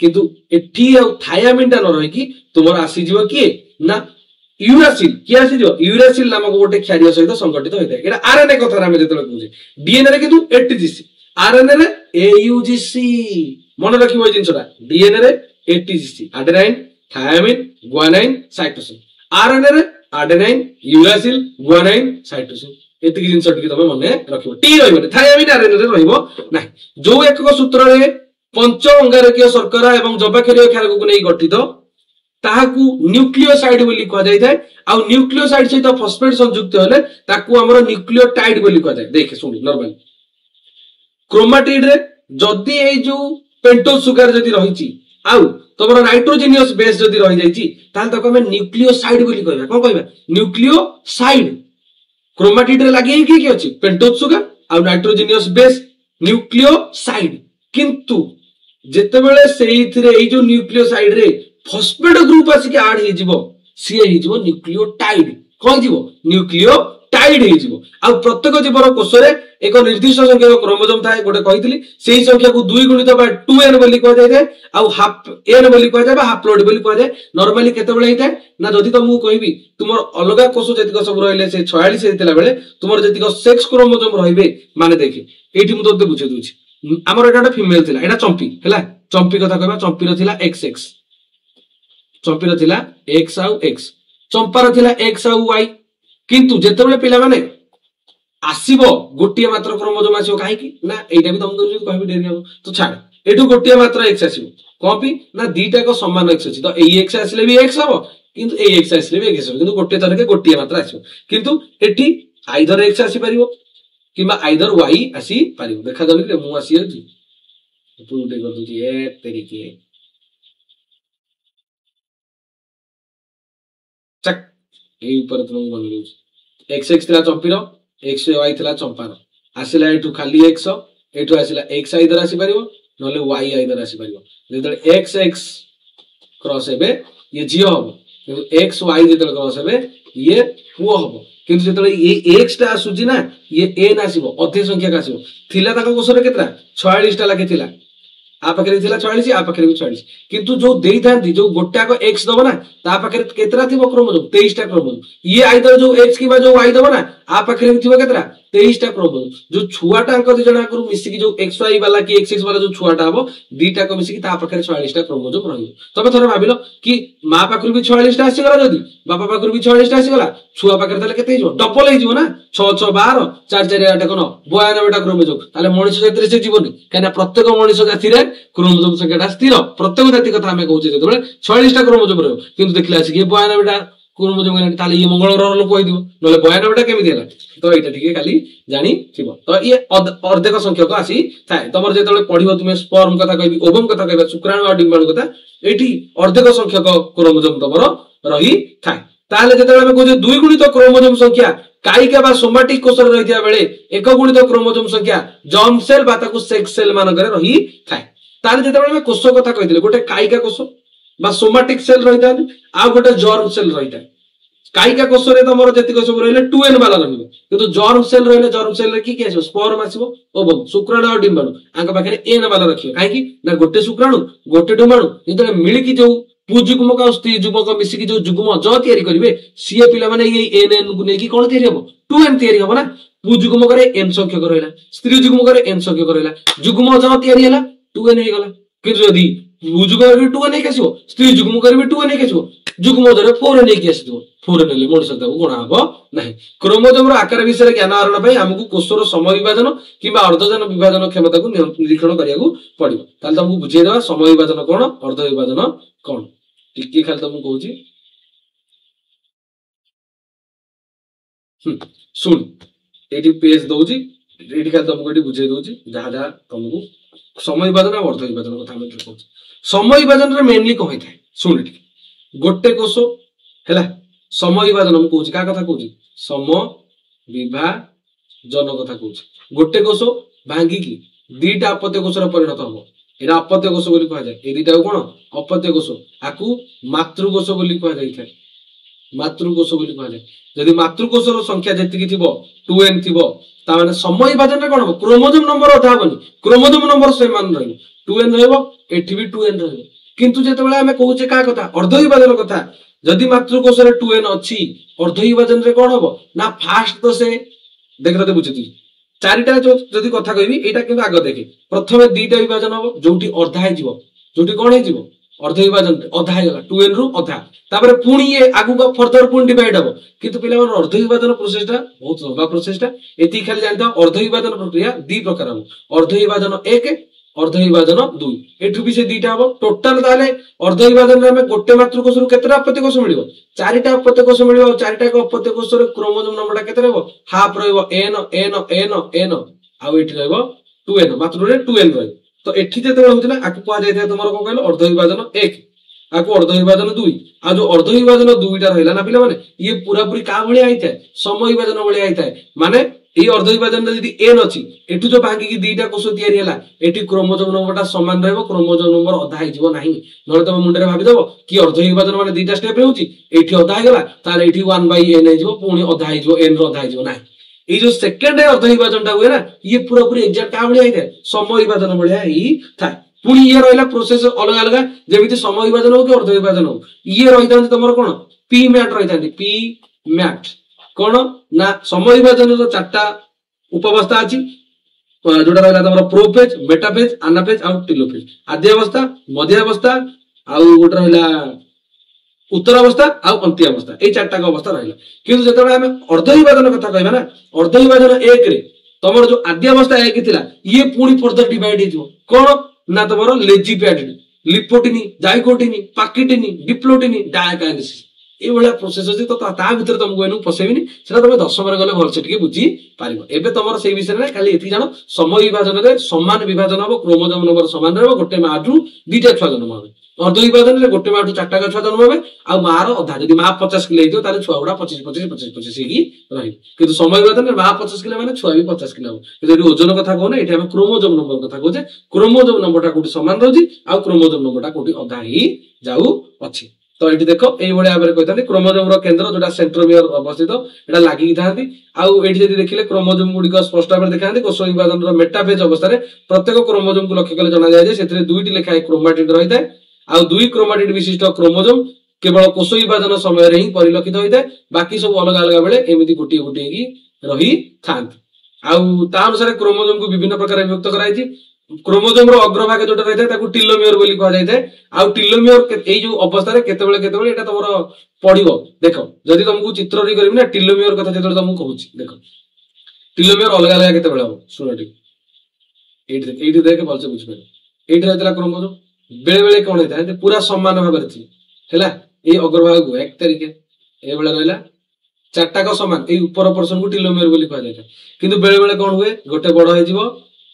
किंतु एठी और थायामिन ता न रहि कि तुमर आसी जिवो कि ना यूरासिल कि आसी जिवो यूरासिल नामक गोटे क्षारीय सहित संगठित होइता एटा आरएनए कथा रे हम जेतले कहूजे डीएनए रे किंतु एटीजीसी आरएनए रे एयूजीसी मन रखिबो जिंसटा डीएनए रे ATGC adenine thiamine guanine cytosine RNA रे आडेनाइन यूरासिल गुआनाइन साइटोसिन एतिक जिंस टिके तमे मने रखिबो टी रहइबो थायामिन आरएनए रे रहइबो नाही जो एकक सूत्र रे पंच अंगारकीय शर्करा एवं जबाक्षारीय क्षारक को नै गठित ताहाकू न्यूक्लियोसाइड बोली कह जाय थाए आ न्यूक्लियोसाइड सहित फॉस्फेट संयुक्त हेले ताकू हमर न्यूक्लियोटाइड बोली कह जाय देख सुन नॉर्मल क्रोमाटिड रे जदी ए जो पेंटोज सुगर जदी रहिची आउ तमरो नाइट्रोजेनियस बेस जदी रहि जाईची ताल तक हम न्यूक्लियोसाइड बोली कहबा कोन कहबा न्यूक्लियोसाइड क्रोमाटिड रे लागि की अछि पेंटोज सुगर आ नाइट्रोजेनियस बेस न्यूक्लियोसाइड किंतु जेते बेले सेइथिरे ए जो न्यूक्लियोसाइड रे फॉस्फेट ग्रुप आसी ऐड हे जिवो सी हे जिवो न्यूक्लियोटाइड कोन जिवो न्यूक्लियोटाइड हे जिवो आ प्रत्येक जीवर कोष रे एक निर्दिष्ट संख्यक क्रोमोसोम थाए गोटे कहितली सेही संख्या को 2 गुणित बा 2n बोली कह जाय थाए आ हाफ n बोली कह जाय बा हाफ लोड बोली कह जाय नॉर्मली केते बेले हे थाए ना जदी त मु कहबी तुमर अलगा कोष जतिक सब रहले से 46 हेतिला बेले तुमर जतिक सेक्स क्रोमोसोम रहिबे माने देखि एठी मु तोते बुझे दूची हमर एटा फीमेल थिला एटा चंपी हैला चंपी कथा कहबा चंपी रो थिला xx चंपी रो थिला x आउ x चंपा रो थिला x आउ y किंतु जेते बेले पिला माने आसीबो गोटिए मात्र क्रोमोसोम आसीबो काहे की ना एटा भी तुम कहबी डेरी हो तो छाड़ एटू गोटिए मात्र x आसीबो कॉपी ना दीटा को समान x अछि तो ए x आसले भी x हबो किंतु ए x आसले भी x हबो किंतु गोटिए तरह के गोटिए मात्र आसीबो किंतु एठी आइदर x आसी परिबो किबा आइदर y आसी परिबो देखा दबि रे मु आसी अछि पुरुटे कर दूची ए तरीके चक ए ऊपर तुम बन गयो x थिला चंपीरो x y थिला चंपार आसिला एठू खाली x एठू आसिला x आइदर आसी परिबो नले y आइदर आसी परिबो जेतले x x क्रॉस हेबे ये जियो हबो किंतु x y जेतले क्रॉस हेबे ये पुओ हबो किंतु जेतले ये x टा आसुजी ना ये n आसीबो अधे संख्या का आसीबो थिला ताको कोसरे केतरा 46 टा लागे थिला आ पाखरे थिला 46 आ पाखरे भी 46 किंतु जो देई थांती जो गोटा को x दबो ना ता पाखरे केतरा थिबो क्रोमोसोम 23 टा क्रोमोसोम ये आइदर जो x किबा जो y दबो ना आ पाखरे भी थिबो केतरा 23 टा क्रोमोसोम जो छुआटा अंक दि जणा करू मिसी की जो xy वाला की xx वाला जो छुआटा हबो दीटा को मिसी की ता पाखरे 46 टा क्रोमोसोम रहिबो तबे थोर भाबिलो कि मां पाखरु भी 46 टा आसी गला जदी बापा पाखरु भी 46 टा आसी गला छुआ पाखरे तले केते हिजो डबल हे जिवो ना 6 6 12 4 4 8 कोन 92 टा क्रोमोसोम ताले मनुष्य जाति से जीवनी काना प्रत्येक मनुष्य जाति रे क्रोमोसोम संख्याटा स्थिर प्रत्येक जाति कथा हमें कहूचे जेतबे 46 टा क्रोमोसोम रहयो किंतु देखला आसी के 92 टा क्रोमोसोम गले ताले ये मंगल ग्रह लोक कहि दियो नले 92 टा केमि देला तो एटा ठीके खाली जानी थिबो तो ये अर्धेक संख्यक आसी थाए तमर जेतबे पढिबो तुमे स्पर्म कथा कहबी ओवम कथा कहबा शुक्राणु और डिंबाणु कथा एठी अर्धेक संख्यक क्रोमोसोम तमर रही थाए ताले जेतबे हम कहू 2 गुणित क्रोमोसोम संख्या कायिका बा सोमाटिक कोषर रहिथिया बेले एक गुणित क्रोमोसोम संख्या जर्म सेल बा ताकू सेक्स सेल मानकरे रही थाए ताले जेतबे हम कोष कथा कहितले गोटे कायिका कोष बा सोमाटिक सेल रहिता आ गोटे जर्म सेल रहिता कायिका कोष रे तमरो जतिक सब रहले 2n वाला रहबे किंतु जर्म सेल रे की आसीबो स्पर्म आसीबो ओवम शुक्राणु और डिंबाणु आंका पाखरे n वाला रखियो काहे की ना गोटे शुक्राणु गोटे डिंबाणु जेतबे मिली की जो पुजुग्म का स्त्री जुग्म का मिसी की जो जुग्म ज तयारी करिवे सीए पिला माने ये nn को नेकी कोन तयारी हबो 2n तयारी हबो ना पुजुग्म करे n संख्यक रहला स्त्री जुग्म करे n संख्यक रहला जुग्म ज तयारी हला 2n हे गला किंतु यदि पुजुग्म करे 2n हे कसिबो स्त्री जुग्म करे 2n हे कसिबो जुग्म धरे 4n हे कसिबो 4n ले मनुष्य ताको गुणा हबो नाही क्रोमोसोम रो आकार विषय ज्ञान आरोहण पई हमकु कोषर समय विभाजन किबा अर्धजन विभाजन क्षमता को निरीक्षण करियाकू पड़िबो ताल तुमको बुझे देबा समय विभाजन कोन अर्ध विभाजन कोन टिके खाली तुमको कहूची सुन एडी पेज दउची एडी खाली तुमको एडी बुझे दउची जहा जहा तुमको समय विभाजन और अर्ध विभाजन कथा हम कहूची समय विभाजन रे मेनली कहि थाए सुन एडी गोटे कोष हैला समय विभाजन हम कहूची का कथा कहूची सम विभाजन कथा कहूची गोटे कोष भांगी की दीटा अपत्य कोष रे परिणत हबो एरा अपत्य कोष बोली कहा जाय ए दीटा कोन अपत्य कोष आकू मातृकोष बोली कहा जाय थाए मातृकोष बोली कहा जाय यदि मातृकोष रो संख्या जति की थिबो 2n थिबो ता माने समय विभाजन रे कोन हबो क्रोमोसोम नंबर अधा हबनी क्रोमोसोम नंबर समान रहइबो 2n रहइबो एठी भी 2n रहइबो किंतु जेतेबेला हमें कहूचे का कथा अर्ध विभाजन कथा यदि मातृकोष रे 2n अछि अर्ध विभाजन रे कोन हबो ना फास्ट तो से देखते बुझिती चारिटा जो जदि कथा कहबी एटा किंतु आगे देखे प्रथमे दीटा विभाजन हबो जोटी अर्धा हे जिवो जोटी कोन हे जिवो अर्धविभाजन अधा ହେଇଗଲା 2n ରୁ ଅଧା ତାପରେ ପୁଣି ଏ ଆଗୁକୁ ଫର୍ଦର ପୁଣି ଡିଭାଇड ହବ କିନ୍ତୁ ପିଲାମାନେ अर्धविभाजन प्रोसेस ଟା ବହୁତ ଲମ୍ବା प्रोसेस ଟା ଏତି ଖାଲି ଜାଣିଥା अर्धविभाजन प्रक्रिया ଦି प्रकार ହବ अर्धविभाजन 1 अर्धविभाजन 2 एठु भी से दीटा हबो टोटल ताले अर्धविभाजन रे हमें गोटे मातृकोश रु केतेटा अपत्य कोश मिलिबो चारिटा अपत्य कोश मिलिबो चारिटा को अपत्य कोश रे क्रोमोसोम नंबरटा केते रहबो हाफ रहबो n n n n आ एठी रहबो 2n मात्र रे 2n रहबो तो एठी जेते होतिला आकु कुआ जाय था तुमरो को कहलो अर्धविभाजन 1 आकु अर्धविभाजन 2 आ जो अर्धविभाजन 2 टा रहला ना पिला माने ये पूरा पूरी का भली आइता समय विभाजन भली आइता माने এই अर्धविभाजन যদি n अछि एठु जो भांगी की दीटा कोष तयारी हला एठी क्रोमोसोम नंबरटा समान रहबो क्रोमोसोम नंबर अधा हि जीवो नाही नले तम मुंडरे भाबी दबो कि अर्धविभाजन माने दीटा स्टेप हेउची एठी अधा हि गला ताले एठी 1/n हि जीवो पुणी अधा हि जीवो n रो अधा हि जीवो नाही এই যে সেকেন্ড अर्धविभाजन टा हुए ना ये पूरा पूरी एग्जैक्ट का भली आइते समय विभाजन भली आइ थाय पुणी ये रहला प्रोसेस अलग अलग जेमिति समय विभाजन हो कि अर्धविभाजन हो ये रहितांती तमरो कोन पी मैट रहितांती पी मैट कोन ना समय विभाजन रो चारटा उपअवस्था अछि जोडा रहला तमरो प्रोफेज मेटाफेज एनाफेज आ टेलोफेज आद्य अवस्था मध्य अवस्था आ गोट रहला उत्तर अवस्था आ अंत्य अवस्था ए चारटा का अवस्था रहला किंतु जेतबे हम अर्धविभाजन कथा कहबा ना अर्धविभाजन 1 रे तमरो जो आद्य अवस्था 1 थिला ये पूरी फर्दर डिवाइड हे जो कोन ना तमरो लेजी पैड लिपोटिनी जाइकोटिनी पाकिटिनी डिप्लोटिनी डायकाइनेसिस ए वाला प्रोसेस अछि तो ता भीतर तुमको एनु पसेबिनी सेटा तमे 10 बार गले भल से टिके बुझी पारिबो एबे तमरो सेही विषय रे खाली एथि जानो समय विभाजन रे समान विभाजन हो क्रोमोसोम नंबर समान रहबो गोटे माठू दुईटा छुआ जन्म होबे अर्धविभाजन रे गोटे माठू चारटा का छुआ जन्म होबे आ मार अधा जदी मा 50 किलो हेतो ताले छुआ गुडा 25 25 25 25 ही रही किंतु समय विभाजन रे मा 50 किलो माने छुआ भी 50 किलो हो जदी ओजन कथा कोने एठी हम क्रोमोसोम नंबर कथा कोजे क्रोमोसोम नंबरटा कोठी समान रहजी आ क्रोमोसोम नंबरटा कोठी अधा ही जाऊ अछि तो एठी देखो एई बळे आबरे कहतानी क्रोमोसोम रो केंद्र जोटा सेंट्रोमियर अवस्थित एटा लागि थाती आ एठी जदी देखिले क्रोमोसोम गुडी को स्पष्ट भाबरे देखांती कोष विभाजन रो मेटाफेज अवस्था रे प्रत्येक क्रोमोसोम को लक्ष्य कले जणा जाय जे सेतरे दुईटी लेखाय क्रोमाटिड रहिताय आ दुई क्रोमाटिड विशिष्ट क्रोमोसोम केवल कोष विभाजन समय रे ही परिलक्षित होइताय बाकी सब अलग अलग बेले एमिति गुटी गुटी की रही थांती आ ता अनुसार क्रोमोसोम को विभिन्न प्रकार विभक्त कराइछि क्रोमोसोम रो अग्रभाग जोटा रहइता ताकू टेलोमियर बोली कहा जायते आ टेलोमियर एई जो अवस्था रे केतेबेले एटा तमरो पढिबो देखो जदी तुमको चित्र रे करबी ना टेलोमियर कथा जेतले तुमको कहूची देखो टेलोमियर अलग अलग केतेबेले हो सुनटी एठी देख बोलसे बुझ पे एठी रहतला क्रोमोसोम बेले बेले कोन हेता पूरा समान भाबरे थी हैला ए अग्रभाग को 1 तरीके ए बेले रहला चारटा को समान ए ऊपर पोर्शन को टेलोमियर बोली कहा जायता किंतु बेले बेले कोन हुए गोटे बड़ हे जीवो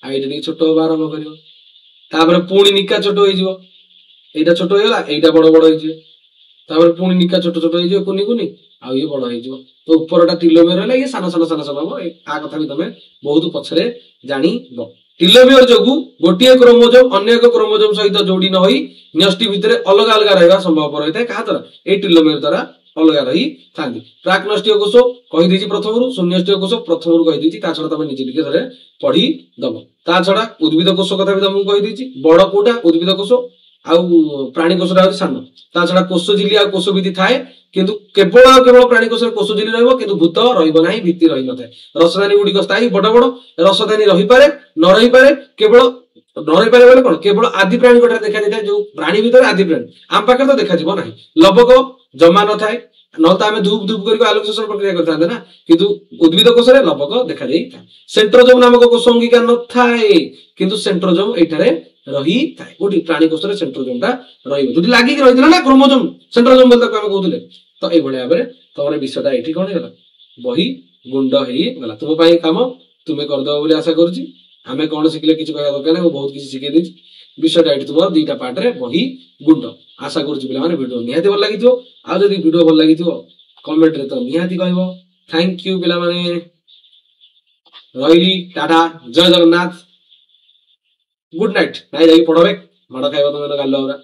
आ एटा नी छोटो आरंभ करियो तापर पुणी निका छोटो हे जीवो एटा छोटो हेला एटा बड़ बड़ हे जीवो तापर पुणी निका छोटो छोटो हे जीवो कुनी कुनी आ ये बड़ हे जीवो तो ऊपरटा टेलोमियर हैला ये साना साना साना साना हो आ कथा भी तमे बहुत पछरे जानिबो टेलोमियर जोगु गोटिए क्रोमोसोम अन्य एक क्रोमोसोम सहित जोडी न होई न्यष्टि भितरे अलग अलग रहबा संभव रहइता कहा तरा ए टेलोमियर द्वारा अलग रही थांती प्राक नष्टीय कोष कहि देछि प्रथम रु शून्यष्टीय कोष प्रथम रु कहि देछि ता छडा तमे निजे लिखे थरे पढी दबो ता छडा उद्भिद कोष कथा भी तमु कहि देछि बड़ कोटा उद्भिद कोष आ प्राणी कोषटा होछि सानो ता छडा कोष झिली आ कोष भिति थाए किंतु केवल प्राणी कोष कोष झिली रहबो किंतु भूत रहइबो नाही भिति रहि नथाय रसदानी गुडी को स्थायी बड़ बड़ रसदानी रहि पारे न रहि पारे केवल न रहि पारे बोले कोन केवल आदि प्राणी कोटा देखा देता जो प्राणी भीतर आदि प्राणी आम पाखे तो देखा जिवो नाही लबक जमा न थाए न तो आमे धूप धूप करिको आलोक शोषण प्रक्रिया करथांते ना किंतु उद्भिद कोष रे लबक देखा देई सेंट्रोजोम नामक कोष अंगिका न थाए किंतु सेंट्रोजोम एठारे रही थाए ओडी प्राणी कोष रे सेंट्रोजोम ता रहिबो जदी लागि कि रहितला ना क्रोमोसोम सेंट्रोजोम बोलता आमे कहउतले तो एई भले आबरे तमरे विषयटा एठी कोन हेला बही गुंड हेई गला तुम पई काम तुमे कर दो बोली आशा करछि आमे कोन सिखले किछ कहया दरकार नै बहुत किछ सिखे देछि विषयटा एठी तुम दुईटा पार्ट रे बही गुंड आशा करछि पिला माने वीडियो निहाती भल लागिथो आ जदी वीडियो भल लागिथो कमेंट रे तो निहाती कहबो थैंक यू पिला माने रहिली टाटा जय जगन्नाथ गुड नाइट नाइ जाई पढबे माड खाइबो तमे गालो हमरा।